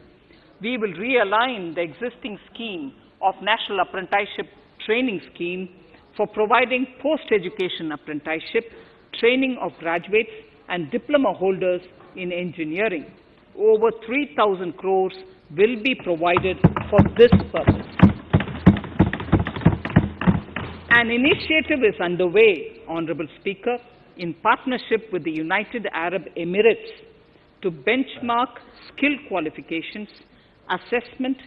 S2: We will realign the existing scheme of National Apprenticeship Training Scheme for providing post-education apprenticeship, training of graduates and diploma holders in engineering. Over 3,000 crores will be provided for this purpose. An initiative is underway, Honorable Speaker, in partnership with the United Arab Emirates to benchmark skill qualifications, assessment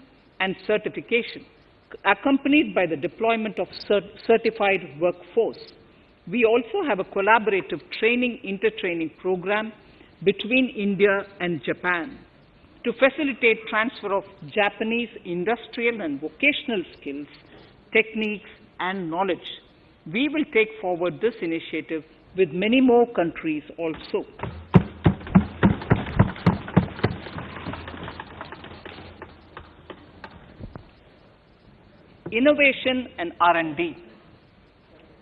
S2: and certification, accompanied by the deployment of certified workforce. We also have a collaborative intertraining program between India and Japan to facilitate transfer of Japanese industrial and vocational skills, techniques, and knowledge. We will take forward this initiative with many more countries also. Innovation and R&D.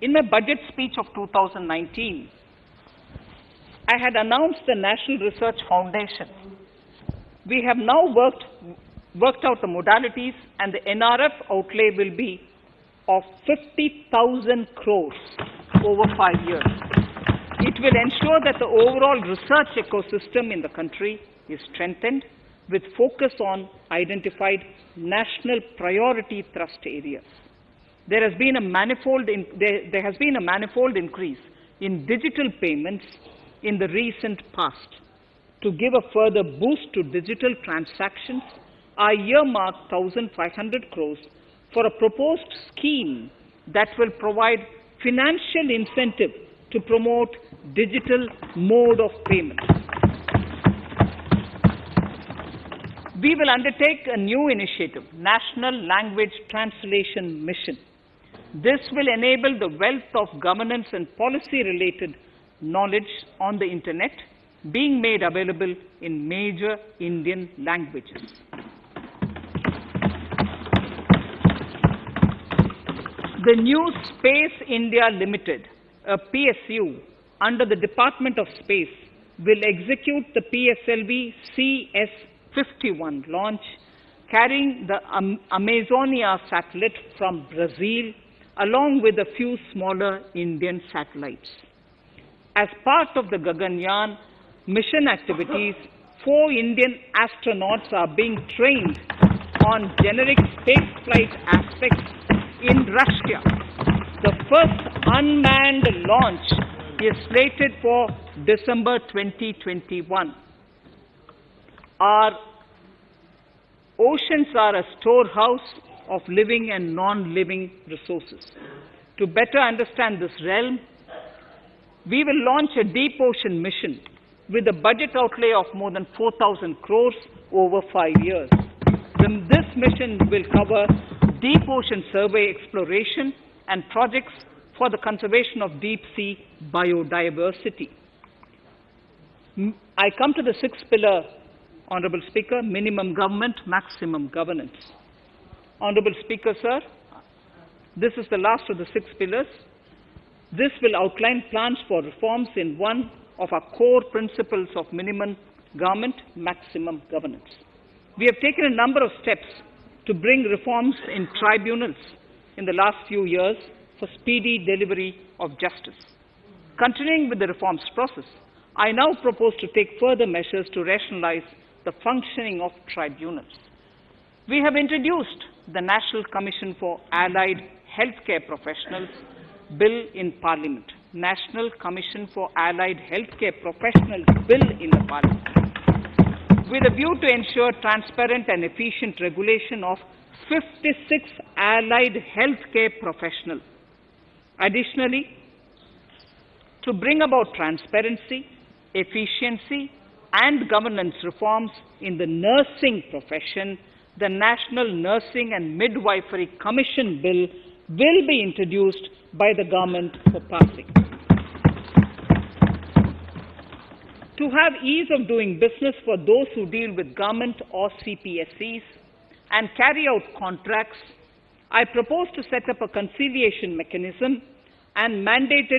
S2: In my budget speech of 2019, I had announced the National Research Foundation. We have now worked out the modalities, and the NRF outlay will be of 50,000 crores over 5 years. It will ensure that the overall research ecosystem in the country is strengthened with focus on identified national priority thrust areas. There has been a manifold increase in digital payments in the recent past. To give a further boost to digital transactions, I earmarked 1,500 crores for a proposed scheme that will provide financial incentive to promote digital mode of payment. We will undertake a new initiative, National Language Translation Mission. This will enable the wealth of governance and policy-related knowledge on the Internet being made available in major Indian languages. The new Space India Limited, a PSU, under the Department of Space, will execute the PSLV CS-51 launch, carrying the Amazonia satellite from Brazil, along with a few smaller Indian satellites. As part of the Gaganyaan mission activities, 4 Indian astronauts are being trained on generic spaceflight aspects in Russia. The first unmanned launch is slated for December 2021. Our oceans are a storehouse of living and non-living resources. To better understand this realm, we will launch a deep ocean mission with a budget outlay of more than 4,000 crores over 5 years. This mission will cover deep ocean survey exploration and projects for the conservation of deep sea biodiversity. I come to the 6th pillar, Honorable Speaker, minimum government, maximum governance. Honorable Speaker, sir, this is the last of the 6 pillars. This will outline plans for reforms in one of our core principles of minimum government, maximum governance. We have taken a number of steps to bring reforms in tribunals in the last few years for speedy delivery of justice. Continuing with the reforms process, I now propose to take further measures to rationalize the functioning of tribunals. We have introduced the National Commission for Allied Healthcare Professionals Bill in Parliament. National Commission for Allied Healthcare Professionals Bill in the Parliament, with a view to ensure transparent and efficient regulation of 56 allied healthcare professionals. Additionally, to bring about transparency, efficiency, and governance reforms in the nursing profession, the National Nursing and Midwifery Commission Bill will be introduced by the government for passing. To have ease of doing business for those who deal with government or CPSEs and carry out contracts, I propose to set up a conciliation mechanism and mandate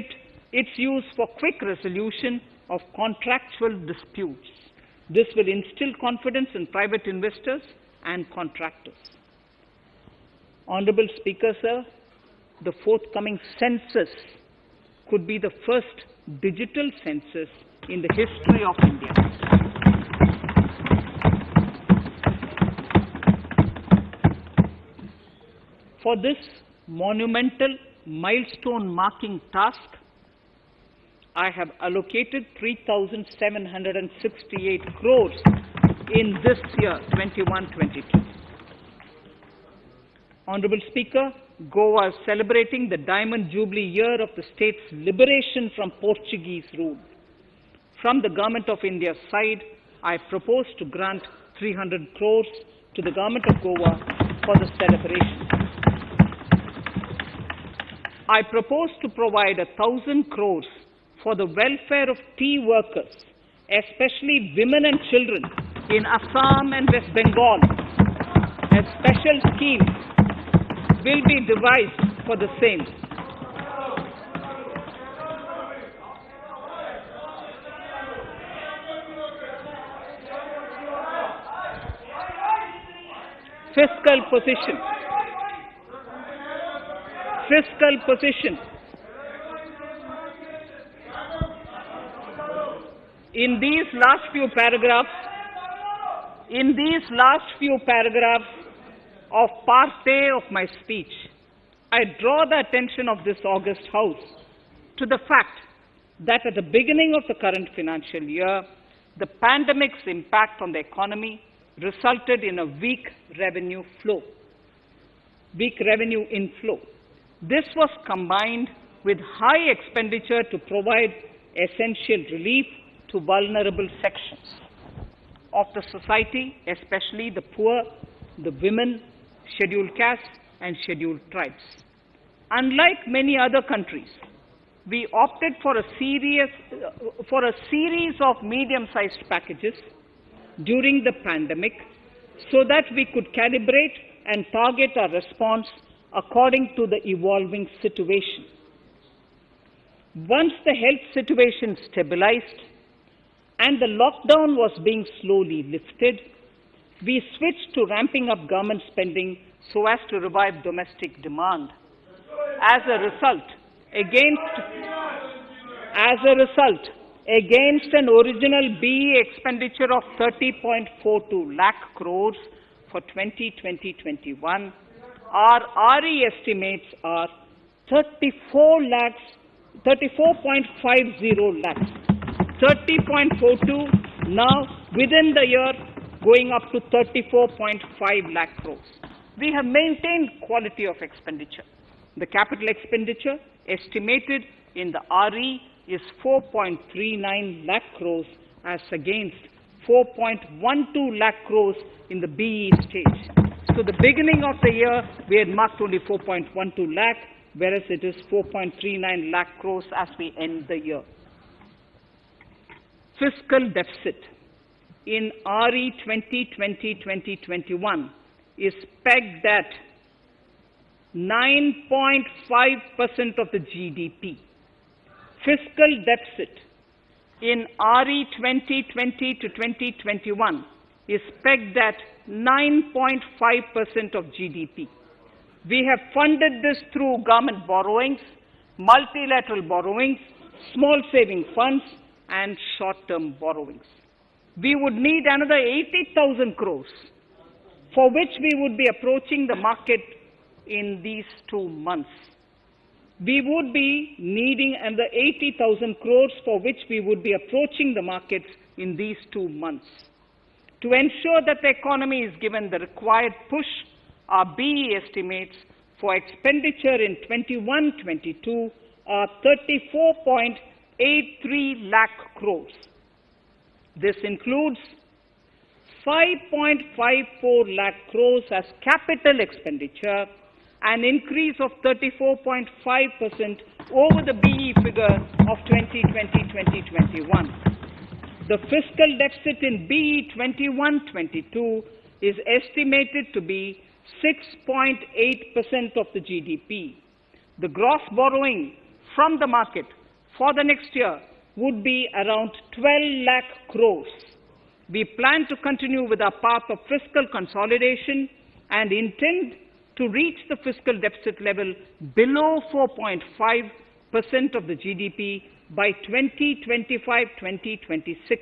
S2: its use for quick resolution of contractual disputes. This will instill confidence in private investors and contractors. Honorable Speaker, sir, the forthcoming census could be the first digital census in the history of India. For this monumental milestone marking task, I have allocated 3,768 crores in this year, 21-22. Honorable Speaker, Goa is celebrating the Diamond Jubilee year of the state's liberation from Portuguese rule. From the Government of India's side, I propose to grant 300 crores to the Government of Goa for the celebration. I propose to provide 1,000 crores for the welfare of tea workers, especially women and children in Assam and West Bengal. A special scheme will be devised for the same. Fiscal position. Fiscal position. In these last few paragraphs of part A of my speech, I draw the attention of this august House to the fact that at the beginning of the current financial year, the pandemic's impact on the economy resulted in a weak revenue inflow. This was combined with high expenditure to provide essential relief to vulnerable sections of the society, especially the poor, the women, scheduled castes, and scheduled tribes. Unlike many other countries, we opted for a series of medium-sized packages during the pandemic so that we could calibrate and target our response according to the evolving situation. Once the health situation stabilized and the lockdown was being slowly lifted, we switched to ramping up government spending so as to revive domestic demand. As a result, against an original BE expenditure of 30.42 lakh crores for 2020-21, our RE estimates are 34.50 lakhs. 30.42 now within the year going up to 34.5 lakh crores. We have maintained quality of expenditure. The capital expenditure estimated in the RE is 4.39 lakh crores as against 4.12 lakh crores in the BE stage. So the beginning of the year, we had marked only 4.12 lakh, whereas it is 4.39 lakh crores as we end the year. Fiscal deficit in RE 2020-2021 is pegged at 9.5% of the GDP. Fiscal deficit in RE 2020 to 2021 is pegged at 9.5% of GDP. We have funded this through government borrowings, multilateral borrowings, small saving funds, and short-term borrowings. We would need another 80,000 crores, for which we would be approaching the market in these 2 months. We would be needing another 80,000 crores, for which we would be approaching the markets in these 2 months. To ensure that the economy is given the required push, our BE estimates for expenditure in 21-22 are 34.83 lakh crores. This includes 5.54 lakh crores as capital expenditure, an increase of 34.5% over the BE figure of 2020-2021. The fiscal deficit in BE 21-22 is estimated to be 6.8% of the GDP. The gross borrowing from the market for the next year would be around 12 lakh crores. We plan to continue with our path of fiscal consolidation and intend to reach the fiscal deficit level below 4.5% of the GDP by 2025-2026,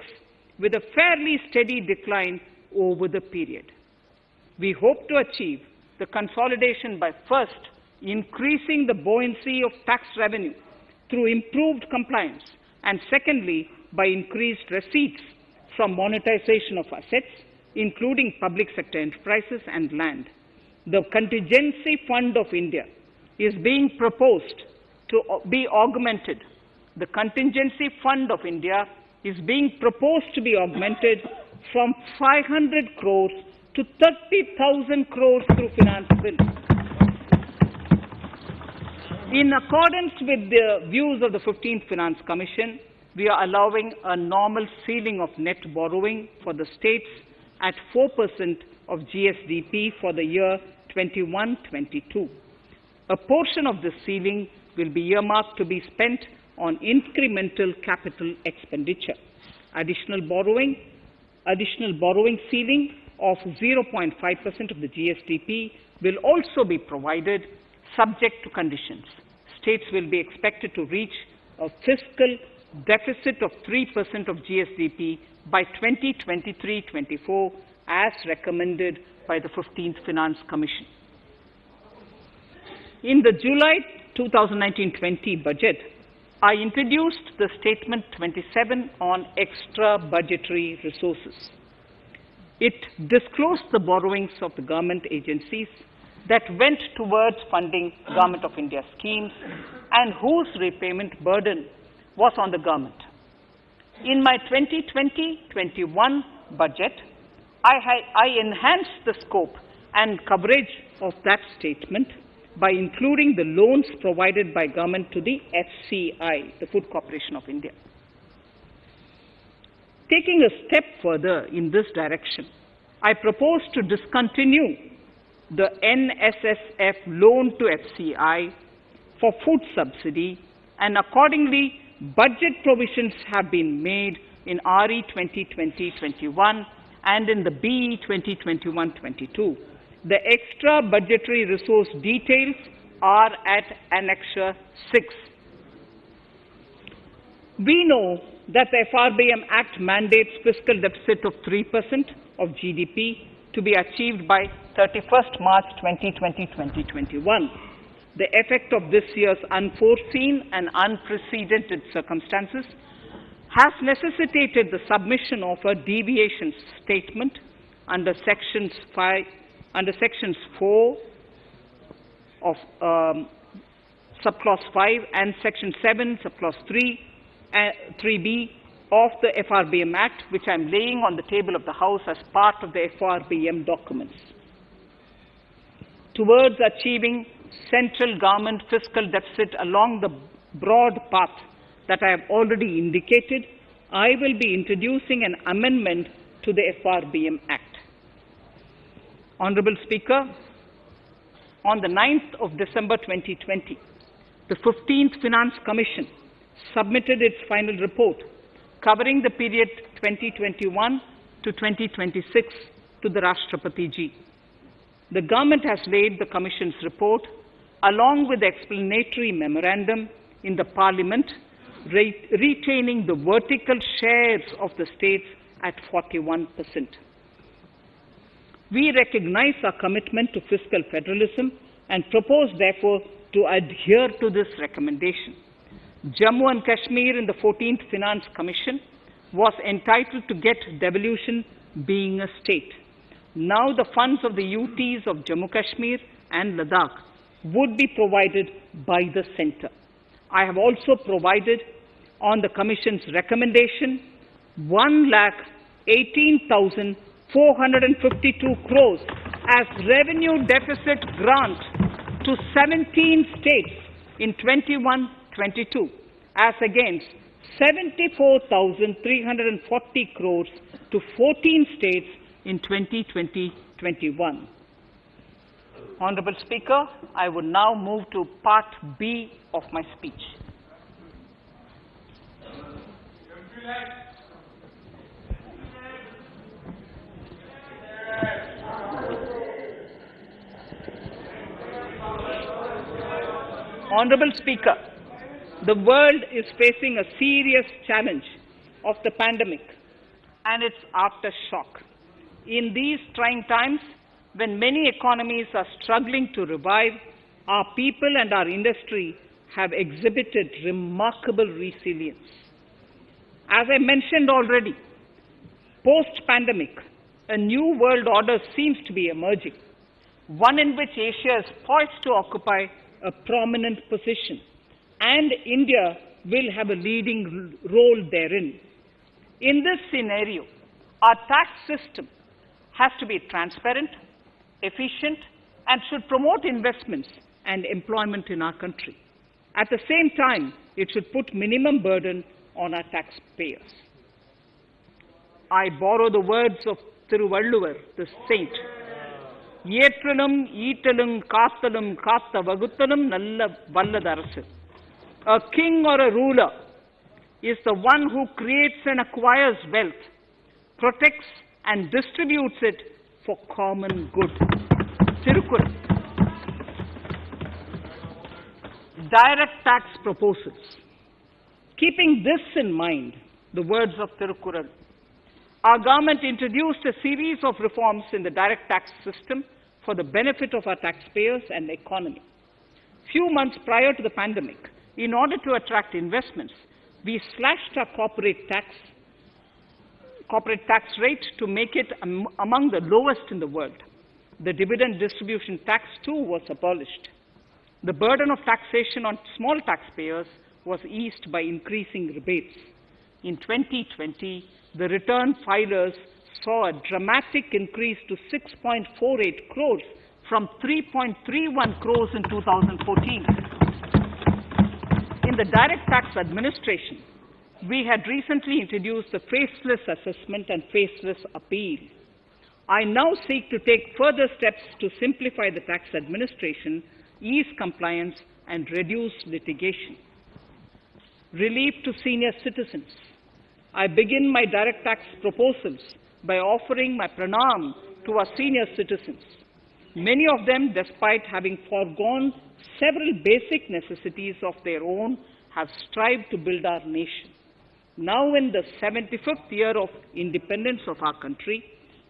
S2: with a fairly steady decline over the period. We hope to achieve the consolidation by first increasing the buoyancy of tax revenue through improved compliance, and secondly, by increased receipts from monetization of assets, including public sector enterprises and land. The Contingency Fund of India is being proposed to be augmented. The Contingency Fund of India is being proposed to be augmented from 500 crores to 30,000 crores through finance bill. In accordance with the views of the 15th Finance Commission, we are allowing a normal ceiling of net borrowing for the states at 4% of GSDP for the year 21-22. A portion of this ceiling will be earmarked to be spent on incremental capital expenditure. Additional borrowing ceiling of 0.5% of the GSDP will also be provided subject to conditions. States will be expected to reach a fiscal deficit of 3% of GSDP by 2023-24 as recommended by the 15th Finance Commission. In the July 2019-20 budget, I introduced the Statement 27 on extra budgetary resources. It disclosed the borrowings of the government agencies that went towards funding Government of India schemes and whose repayment burden was on the government. In my 2020-21 budget, I enhanced the scope and coverage of that statement by including the loans provided by government to the FCI, the Food Corporation of India. Taking a step further in this direction, I propose to discontinue the NSSF loan to FCI for food subsidy, and accordingly, budget provisions have been made in RE 2020-21 and in the BE 2021-22. The extra budgetary resource details are at Annexure 6. We know that the FRBM Act mandates fiscal deficit of 3% of GDP to be achieved by 31st March 2020-2021. The effect of this year's unforeseen and unprecedented circumstances has necessitated the submission of a deviation statement under Sections 4 of Subclause 5 and Section 7, Subclause 3b of the FRBM Act, which I am laying on the table of the House as part of the FRBM documents. Towards achieving central government fiscal deficit along the broad path that I have already indicated, I will be introducing an amendment to the FRBM Act. Honorable Speaker, on the 9th of December 2020, the 15th Finance Commission submitted its final report covering the period 2021 to 2026 to the Rashtrapati Ji. The government has laid the Commission's report along with the explanatory memorandum in the Parliament, retaining the vertical shares of the states at 41%. We recognize our commitment to fiscal federalism and propose, therefore, to adhere to this recommendation. Jammu and Kashmir in the 14th Finance Commission was entitled to get devolution being a state. Now the funds of the UTs of Jammu Kashmir and Ladakh would be provided by the centre. I have also provided on the Commission's recommendation 1,18,452 crores as revenue deficit grant to 17 states in 21-22, as against 74,340 crores to 14 states in 2020-21. Honorable Speaker, I would now move to Part B of my speech. Honorable Speaker, the world is facing a serious challenge of the pandemic and its aftershock. In these trying times, when many economies are struggling to revive, our people and our industry have exhibited remarkable resilience. As I mentioned already, post-pandemic, a new world order seems to be emerging, one in which Asia is poised to occupy a prominent position, and India will have a leading role therein. In this scenario, our tax system has to be transparent, efficient, and should promote investments and employment in our country. At the same time, it should put minimum burden on our taxpayers. I borrow the words of Thiruvalluvar, the saint. Yetralum, Eatalum, Kathalum, Katha Vaguthalum, Nalla Valladarasu. A king or a ruler is the one who creates and acquires wealth, protects and distributes it for common good. Tirukkural. Direct tax proposals. Keeping this in mind, the words of Tirukkural, our government introduced a series of reforms in the direct tax system for the benefit of our taxpayers and the economy. Few months prior to the pandemic, in order to attract investments, we slashed our corporate tax rate to make it among the lowest in the world. The dividend distribution tax too was abolished. The burden of taxation on small taxpayers was eased by increasing rebates. In 2020, the return filers saw a dramatic increase to 6.48 crores from 3.31 crores in 2014. In the direct tax administration, we had recently introduced the faceless assessment and faceless appeal. I now seek to take further steps to simplify the tax administration, ease compliance, and reduce litigation. Relief to senior citizens. I begin my direct tax proposals by offering my pranam to our senior citizens. Many of them, despite having foregone several basic necessities of their own, have strived to build our nation. Now, in the 75th year of independence of our country,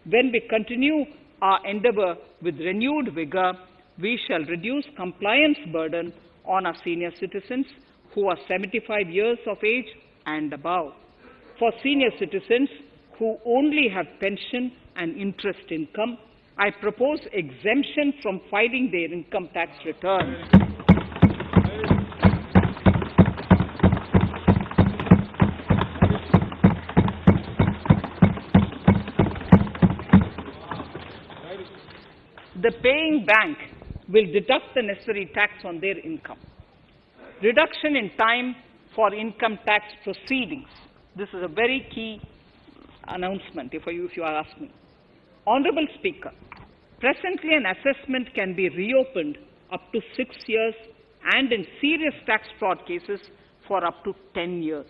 S2: when we continue our endeavor with renewed vigor, we shall reduce compliance burden on our senior citizens who are 75 years of age and above. For senior citizens who only have pension and interest income, I propose exemption from filing their income tax returns. The paying bank will deduct the necessary tax on their income. Reduction in time for income tax proceedings. This is a very key announcement, if you are asking. Honourable Speaker, presently an assessment can be reopened up to 6 years and in serious tax fraud cases for up to 10 years.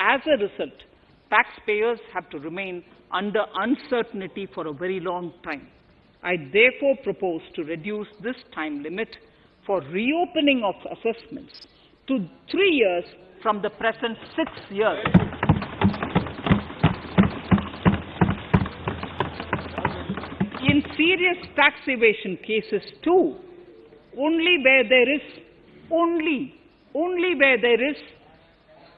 S2: As a result, taxpayers have to remain under uncertainty for a very long time. I therefore propose to reduce this time limit for reopening of assessments to 3 years from the present 6 years. In serious tax evasion cases too, only where there is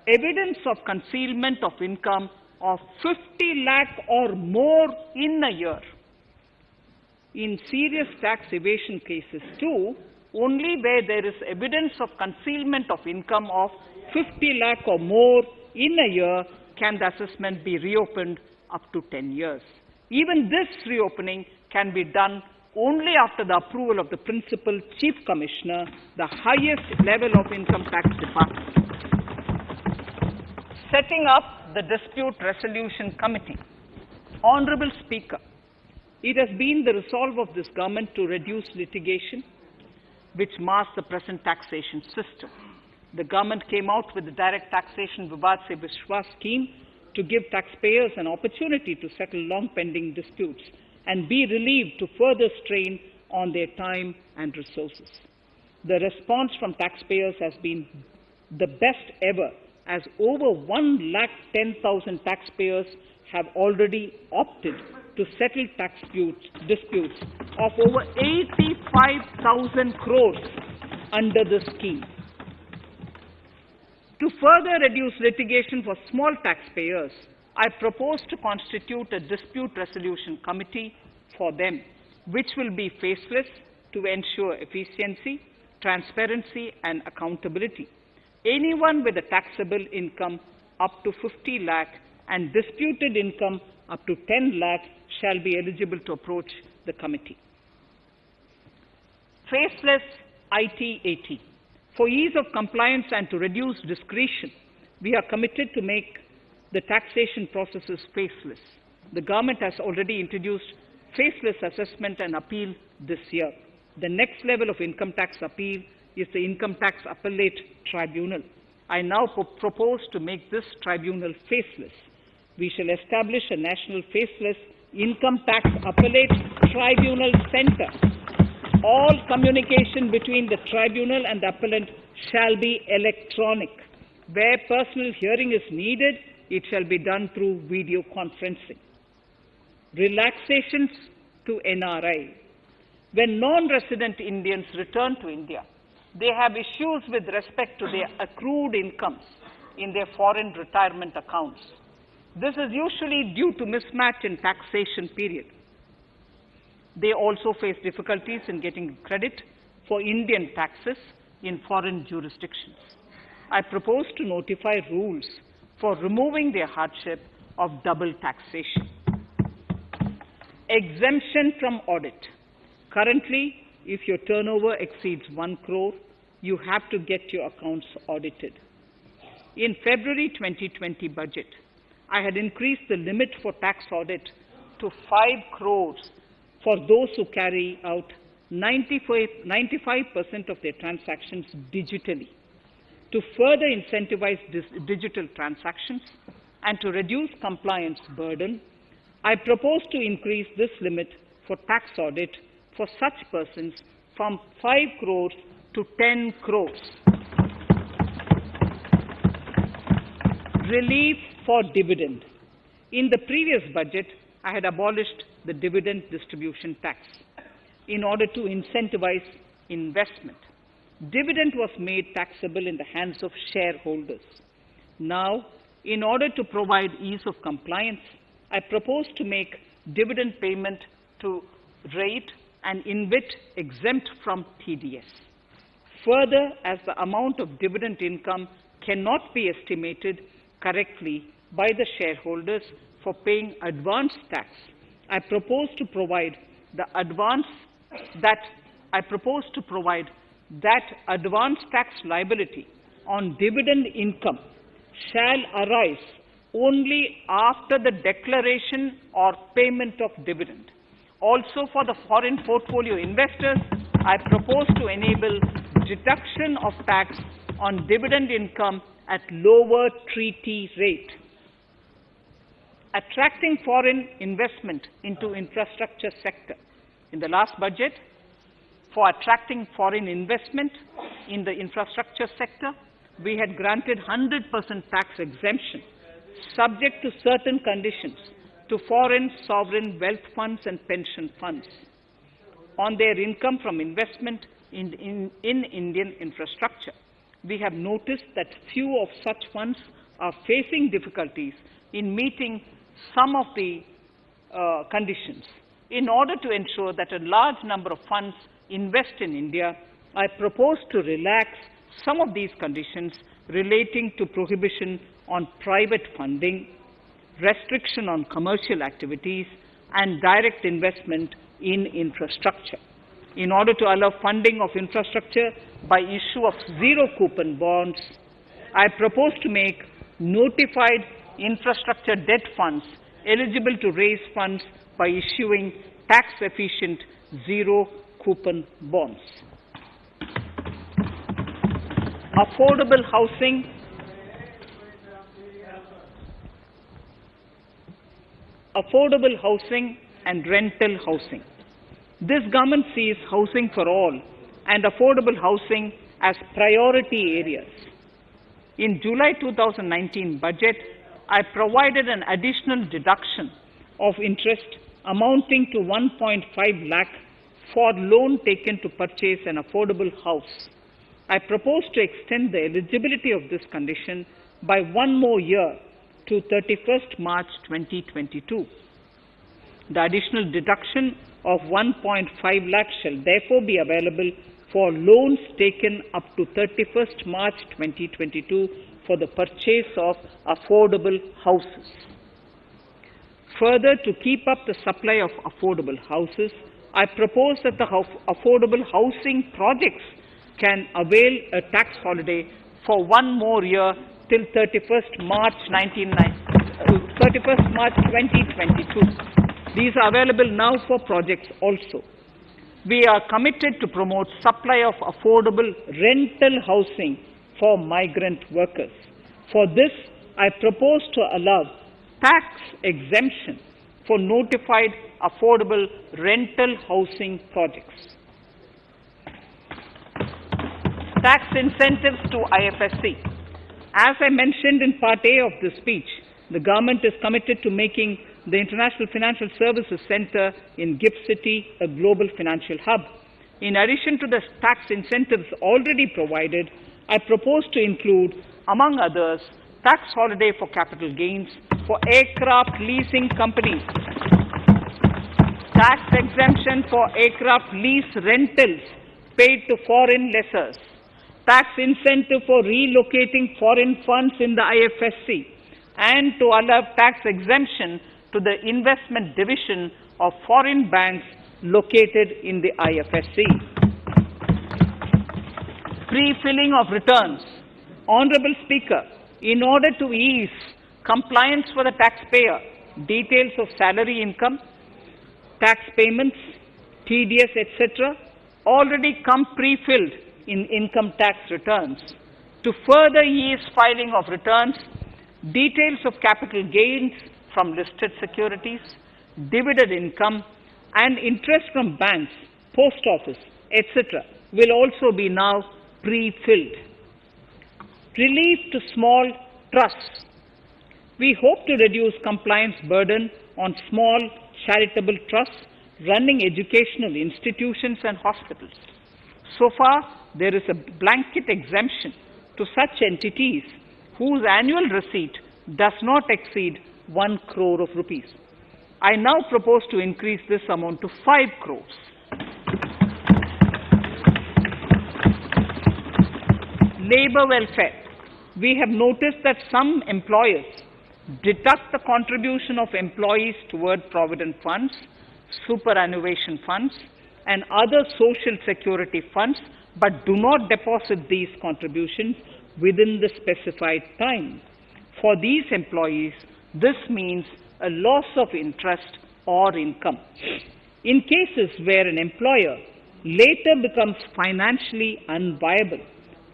S2: evidence of concealment of income of 50 lakh or more in a year. In serious tax evasion cases too, only where there is evidence of concealment of income of 50 lakh or more in a year can the assessment be reopened up to 10 years. Even this reopening can be done only after the approval of the Principal Chief Commissioner, the highest level of Income Tax Department. Setting up the Dispute Resolution Committee. Honourable Speaker, it has been the resolve of this government to reduce litigation, which mars the present taxation system. The government came out with the Direct Taxation Vivad Se Vishwas scheme to give taxpayers an opportunity to settle long-pending disputes and be relieved to further strain on their time and resources. The response from taxpayers has been the best ever, as over 110,000 taxpayers have already opted to settle tax disputes of over 85,000 crores under the scheme. To further reduce litigation for small taxpayers, I propose to constitute a dispute resolution committee for them, which will be faceless to ensure efficiency, transparency, and accountability. Anyone with a taxable income up to 50 lakh and disputed income up to 10 lakh shall be eligible to approach the committee. Faceless IT-AT. For ease of compliance and to reduce discretion, we are committed to make the taxation processes faceless. The government has already introduced faceless assessment and appeal this year. The next level of income tax appeal is the Income Tax Appellate Tribunal. I now propose to make this tribunal faceless. We shall establish a national faceless Income Tax Appellate Tribunal Center. All communication between the tribunal and the appellant shall be electronic. Where personal hearing is needed, it shall be done through video conferencing. Relaxations to NRI. When non-resident Indians return to India, they have issues with respect to their accrued incomes in their foreign retirement accounts. This is usually due to mismatch in taxation period. They also face difficulties in getting credit for Indian taxes in foreign jurisdictions. I propose to notify rules for removing their hardship of double taxation. Exemption from audit. Currently, if your turnover exceeds 1 crore, you have to get your accounts audited. In February 2020 budget, I had increased the limit for tax audit to 5 crores for those who carry out 95% of their transactions digitally. To further incentivize digital transactions and to reduce compliance burden, I propose to increase this limit for tax audit for such persons from 5 crores to 10 crores. Relief for dividend. In the previous budget, I had abolished the dividend distribution tax in order to incentivize investment. Dividend was made taxable in the hands of shareholders. Now, in order to provide ease of compliance, I propose to make dividend payment to rate and InvIT exempt from TDS. Further, as the amount of dividend income cannot be estimated correctly by the shareholders for paying advance tax, I propose to provide that advance tax liability on dividend income shall arise only after the declaration or payment of dividend. Also, for the foreign portfolio investors, I propose to enable deduction of tax on dividend income at lower treaty rate. Attracting foreign investment into infrastructure sector. In the last budget, for attracting foreign investment in the infrastructure sector, we had granted 100% tax exemption, subject to certain conditions, to foreign sovereign wealth funds and pension funds on their income from investment in Indian infrastructure. We have noticed that few of such funds are facing difficulties in meeting some of the conditions. In order to ensure that a large number of funds invest in India, I propose to relax some of these conditions relating to prohibition on private funding, restriction on commercial activities, and direct investment in infrastructure. In order to allow funding of infrastructure by issue of zero-coupon bonds, I propose to make notified infrastructure debt funds eligible to raise funds by issuing tax-efficient zero-coupon bonds. Affordable housing. Affordable housing and rental housing. This government sees housing for all and affordable housing as priority areas. In July 2019 budget, I provided an additional deduction of interest amounting to 1.5 lakh for loan taken to purchase an affordable house. I propose to extend the eligibility of this condition by 1 more year to 31st March 2022. The additional deduction of 1.5 lakh shall therefore be available for loans taken up to 31st March 2022 for the purchase of affordable houses. Further, to keep up the supply of affordable houses, I propose that the affordable housing projects can avail a tax holiday for 1 more year till 31st March 2022. These are available now for projects also. We are committed to promote supply of affordable rental housing for migrant workers. For this, I propose to allow tax exemption for notified affordable rental housing projects. Tax incentives to IFSC. As I mentioned in Part A of this speech, the government is committed to making the International Financial Services Center in GIFT City a global financial hub. In addition to the tax incentives already provided, I propose to include, among others, tax holiday for capital gains for aircraft leasing companies, tax exemption for aircraft lease rentals paid to foreign lessors, tax incentive for relocating foreign funds in the IFSC, and to allow tax exemption to the investment division of foreign banks located in the IFSC. Pre-filling of returns. Honorable Speaker, in order to ease compliance for the taxpayer, details of salary income, tax payments, TDS, etc., already come pre-filled in income tax returns. To further ease filing of returns, details of capital gains from listed securities, dividend income, and interest from banks, post office, etc., will also be now pre-filled. Relief to small trusts. We hope to reduce compliance burden on small charitable trusts running educational institutions and hospitals. So far, there is a blanket exemption to such entities whose annual receipt does not exceed 1 crore of rupees. I now propose to increase this amount to 5 crores. Labor welfare. We have noticed that some employers deduct the contribution of employees toward provident funds, superannuation funds, and other social security funds, but do not deposit these contributions within the specified time. For these employees, this means a loss of interest or income. In cases where an employer later becomes financially unviable,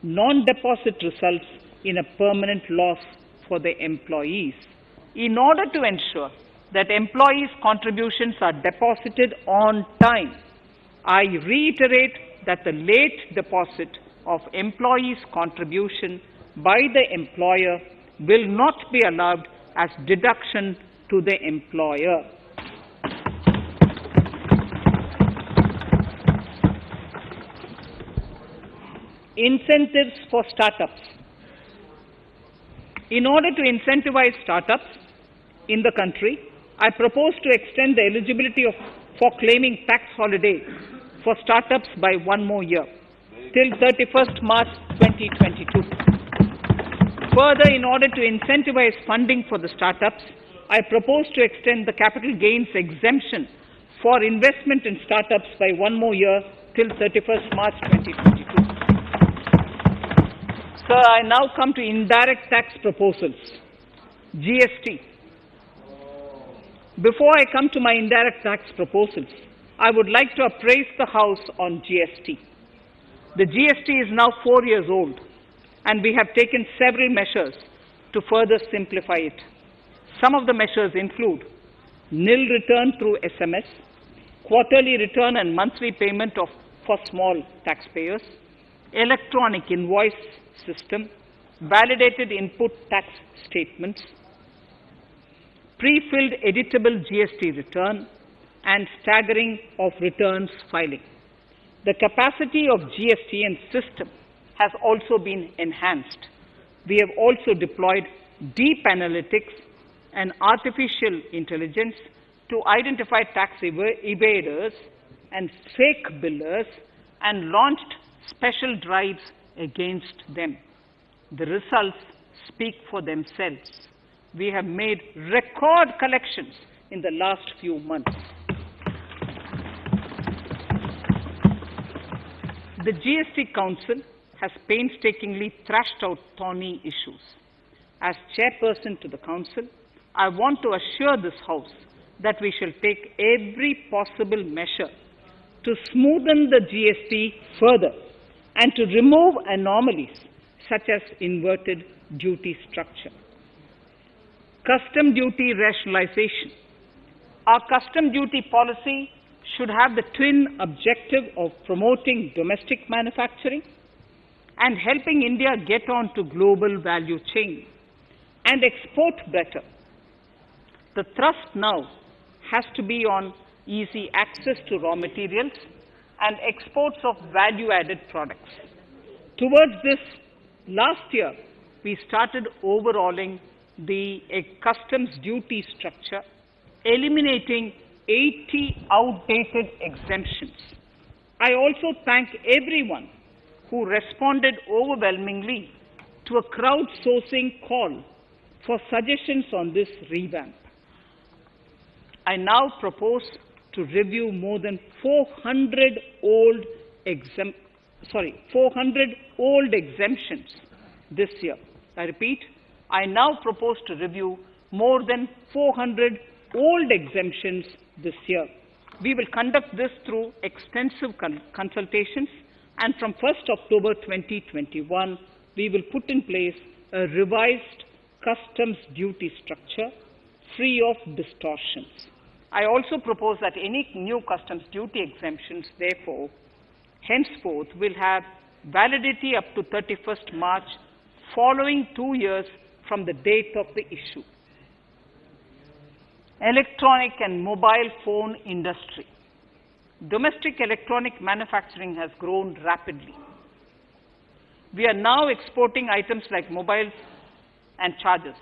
S2: non-deposit results in a permanent loss for the employees. In order to ensure that employees' contributions are deposited on time, I reiterate that the late deposit of employees' contribution by the employer will not be allowed as deduction to the employer. Incentives for startups. In order to incentivize startups in the country, I propose to extend the eligibility for claiming tax holiday for startups by 1 more year, till 31st March 2022. Further, in order to incentivize funding for the startups, I propose to extend the capital gains exemption for investment in startups by 1 more year, till 31st March 2022. Sir, I now come to indirect tax proposals. GST. Before I come to my indirect tax proposals, I would like to appraise the House on GST. The GST is now 4 years old, and we have taken several measures to further simplify it. Some of the measures include nil return through SMS, quarterly return and monthly payment for small taxpayers, electronic invoice system, validated input tax statements, pre-filled editable GST return, and staggering of returns filing. The capacity of GST and system has also been enhanced. We have also deployed deep analytics and artificial intelligence to identify tax evaders and fake billers and launched special drives against them. The results speak for themselves. We have made record collections in the last few months. The GST Council has painstakingly thrashed out thorny issues. As chairperson to the Council, I want to assure this House that we shall take every possible measure to smoothen the GST further and to remove anomalies such as inverted duty structure. Custom duty rationalization. Our custom duty policy should have the twin objective of promoting domestic manufacturing and helping India get on to global value chain and export better. The thrust now has to be on easy access to raw materials and exports of value-added products. Towards this, last year, we started overhauling the customs duty structure, eliminating 80 outdated exemptions. I also thank everyone who responded overwhelmingly to a crowdsourcing call for suggestions on this revamp. I now propose to review more than 400 old exemptions this year. I repeat, I now propose to review more than 400 old exemptions this year. We will conduct this through extensive consultations, and from 1st October 2021, we will put in place a revised customs duty structure free of distortions. I also propose that any new customs duty exemptions, therefore, henceforth will have validity up to 31st March, following 2 years from the date of the issue. Electronic and mobile phone industry. Domestic electronic manufacturing has grown rapidly. We are now exporting items like mobiles and chargers.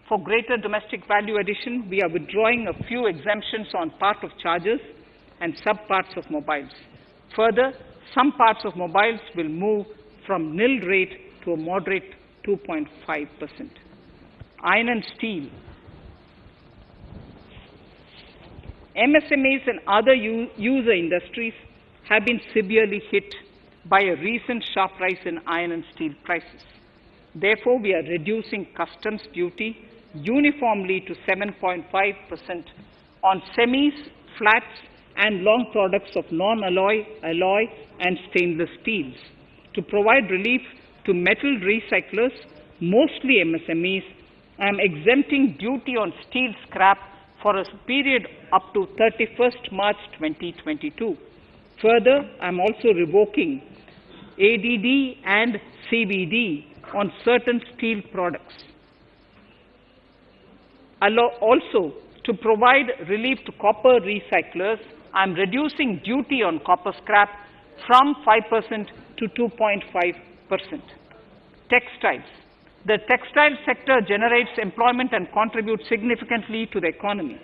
S2: For greater domestic value addition, we are withdrawing a few exemptions on part of chargers and sub-parts of mobiles. Further, some parts of mobiles will move from nil rate to a moderate 2.5%. Iron and steel. MSMEs and other user industries have been severely hit by a recent sharp rise in iron and steel prices. Therefore, we are reducing customs duty uniformly to 7.5% on semis, flats, and long products of non-alloy, alloy, and stainless steels. To provide relief to metal recyclers, mostly MSMEs, I am exempting duty on steel scrap for a period up to 31st March 2022. Further, I am also revoking ADD and CVD on certain steel products. Also, to provide relief to copper recyclers, I am reducing duty on copper scrap from 5% to 2.5%. Textiles. The textile sector generates employment and contributes significantly to the economy.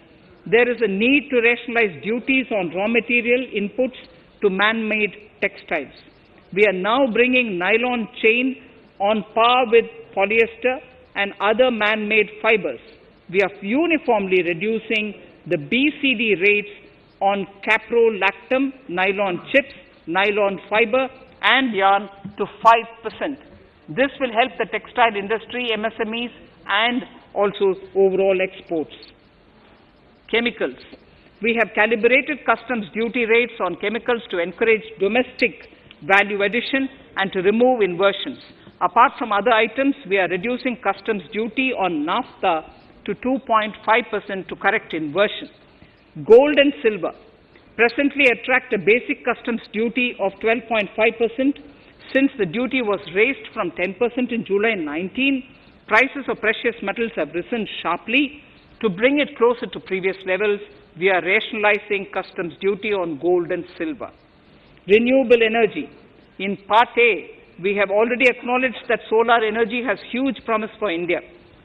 S2: There is a need to rationalize duties on raw material inputs to man-made textiles. We are now bringing nylon chain on par with polyester and other man-made fibers. We are uniformly reducing the BCD rates on caprolactam, nylon chips, nylon fiber, and yarn to 5%. This will help the textile industry, MSMEs, and also overall exports. Chemicals. We have calibrated customs duty rates on chemicals to encourage domestic value addition and to remove inversions. Apart from other items, we are reducing customs duty on naphtha to 2.5% to correct inversion. Gold and silver presently attract a basic customs duty of 12.5%. Since the duty was raised from 10% in July 19, prices of precious metals have risen sharply. To bring it closer to previous levels, we are rationalizing customs duty on gold and silver. Renewable energy. In Part A, we have already acknowledged that solar energy has huge promise for India.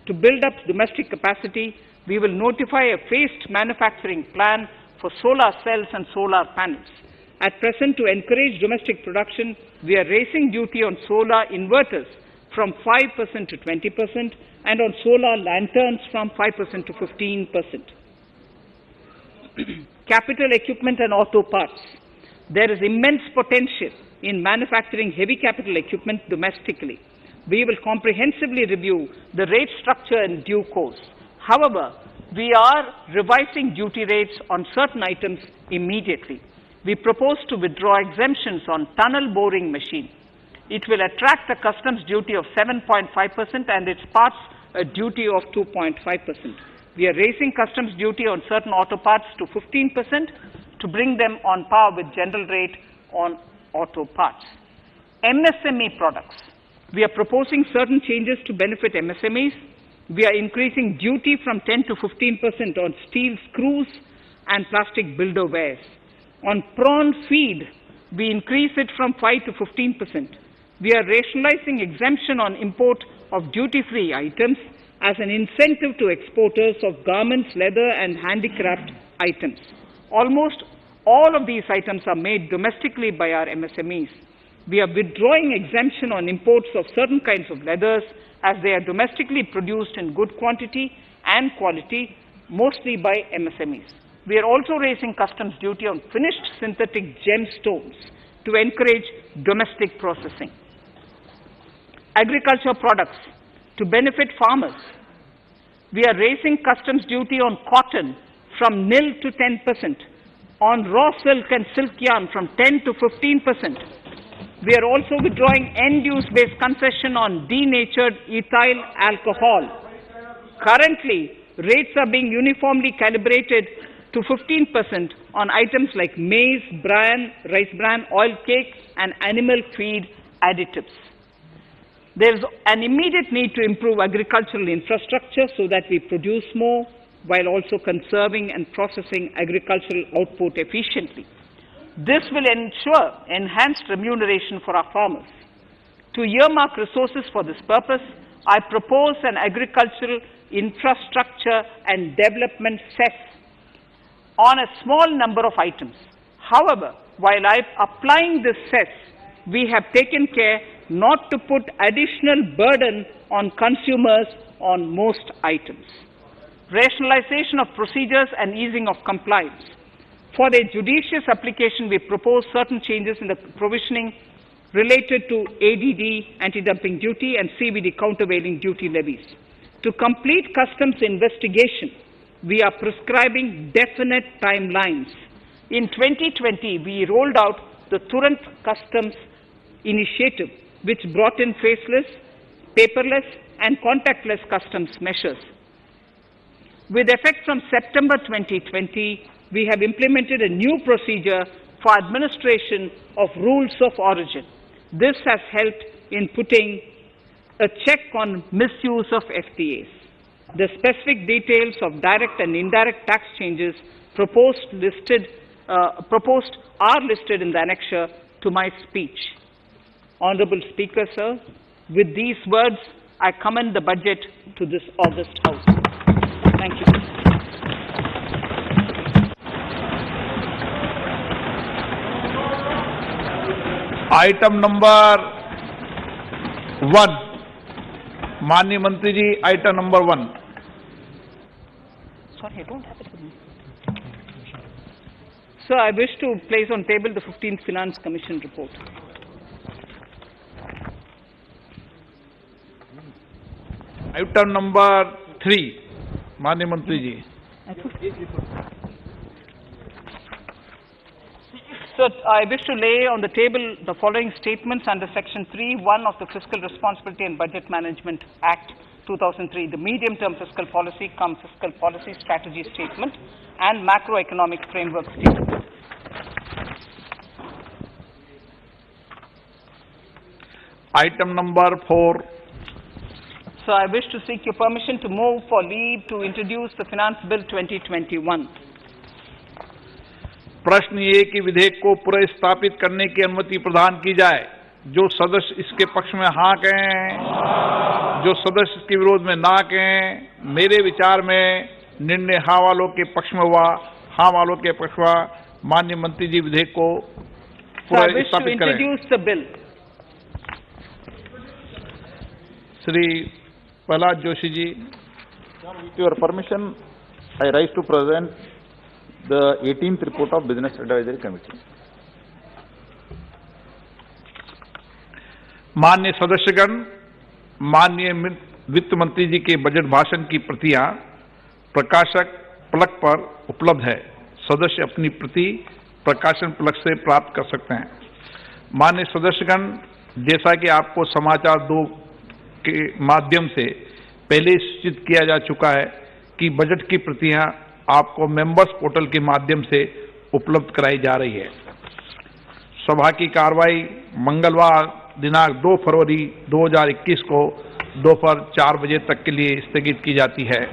S2: To build up domestic capacity, we will notify a phased manufacturing plan for solar cells and solar panels. At present, to encourage domestic production, we are raising duty on solar inverters from 5% to 20% and on solar lanterns from 5% to 15%. Capital equipment and auto parts. There is immense potential in manufacturing heavy capital equipment domestically. We will comprehensively review the rate structure in due course. However, we are revising duty rates on certain items immediately. We propose to withdraw exemptions on tunnel boring machine. It will attract a customs duty of 7.5% and its parts a duty of 2.5%. We are raising customs duty on certain auto parts to 15% to bring them on par with general rate on auto parts. MSME products. We are proposing certain changes to benefit MSMEs. We are increasing duty from 10 to 15% on steel screws and plastic builder wares. On prawn feed, we increase it from 5 to 15%. We are rationalizing exemption on import of duty-free items as an incentive to exporters of garments, leather, and handicraft items. Almost all of these items are made domestically by our MSMEs. We are withdrawing exemption on imports of certain kinds of leathers as they are domestically produced in good quantity and quality, mostly by MSMEs. We are also raising customs duty on finished synthetic gemstones to encourage domestic processing. Agriculture products to benefit farmers. We are raising customs duty on cotton from nil to 10%, on raw silk and silk yarn from 10 to 15%. We are also withdrawing end-use-based concession on denatured ethyl alcohol. Currently, rates are being uniformly calibrated to 15% on items like maize, bran, rice bran, oil cake, and animal feed additives. There is an immediate need to improve agricultural infrastructure so that we produce more while also conserving and processing agricultural output efficiently. This will ensure enhanced remuneration for our farmers. To earmark resources for this purpose, I propose an agricultural infrastructure and development cess on a small number of items. However, while I'm applying this cess, we have taken care not to put additional burden on consumers on most items. Rationalization of procedures and easing of compliance. For a judicious application, we propose certain changes in the provisioning related to ADD, anti-dumping duty, and CVD, countervailing duty levies. To complete customs investigation, we are prescribing definite timelines. In 2020, we rolled out the Turant Customs Initiative, which brought in faceless, paperless, and contactless customs measures. With effect from September 2020, we have implemented a new procedure for administration of rules of origin. This has helped in putting a check on misuse of FTAs. The specific details of direct and indirect tax changes proposed are listed in the annexure to my speech. Honorable Speaker, sir, with these words, I commend the budget to this august House. Thank you.
S1: Item number 1, माननीय मंत्री जी, item number 1.
S2: Sorry, I don't have it with me. Sir, I wish to place on table the 15th Finance Commission report.
S1: Item number 3, माननीय मंत्री जी.
S2: Sir, I wish to lay on the table the following statements under Section 3(1) of the Fiscal Responsibility and Budget Management Act 2003, the medium-term fiscal policy cum fiscal policy strategy statement and macroeconomic framework statement.
S1: Item number 4.
S2: So I wish to seek your permission to move for leave to introduce the Finance Bill 2021.
S1: प्रश्न ये कि विधेयक को पुनर्स्थापित करने की अनुमति प्रदान की जाए। जो सदस्य इसके पक्ष में हाँ कहें, जो सदस्य इसके विरोध में ना कहें। मेरे विचार में निर्णय हाँ वालों के पक्ष में हुआ, हाँ वालों के पक्ष हुआ। माननीय मंत्री जी विधेयक को पुनर्स्थापित करें। Shri Prahlad Joshi ji.
S3: With your permission, I rise to present the 18th report of Business Advisory Committee.
S1: माननीय सदस्यगण, माननीय वित्त मंत्री जी के बजट भाषण की प्रतियां प्रकाशक फलक पर उपलब्ध है। सदस्य अपनी प्रति प्रकाशन फलक से प्राप्त कर सकते हैं। माननीय सदस्यगण, जैसा कि आपको समाचार 2 के माध्यम से पहले सूचित किया जा चुका है कि बजट की प्रतियां आपको मेंबर्स पोर्टल के माध्यम से उपलब्ध कराई जा रही है। सभा की कार्रवाई मंगलवार दिनांक 2 फरवरी 2021 को दोपहर 4 बजे तक के लिए स्थगित की जाती है।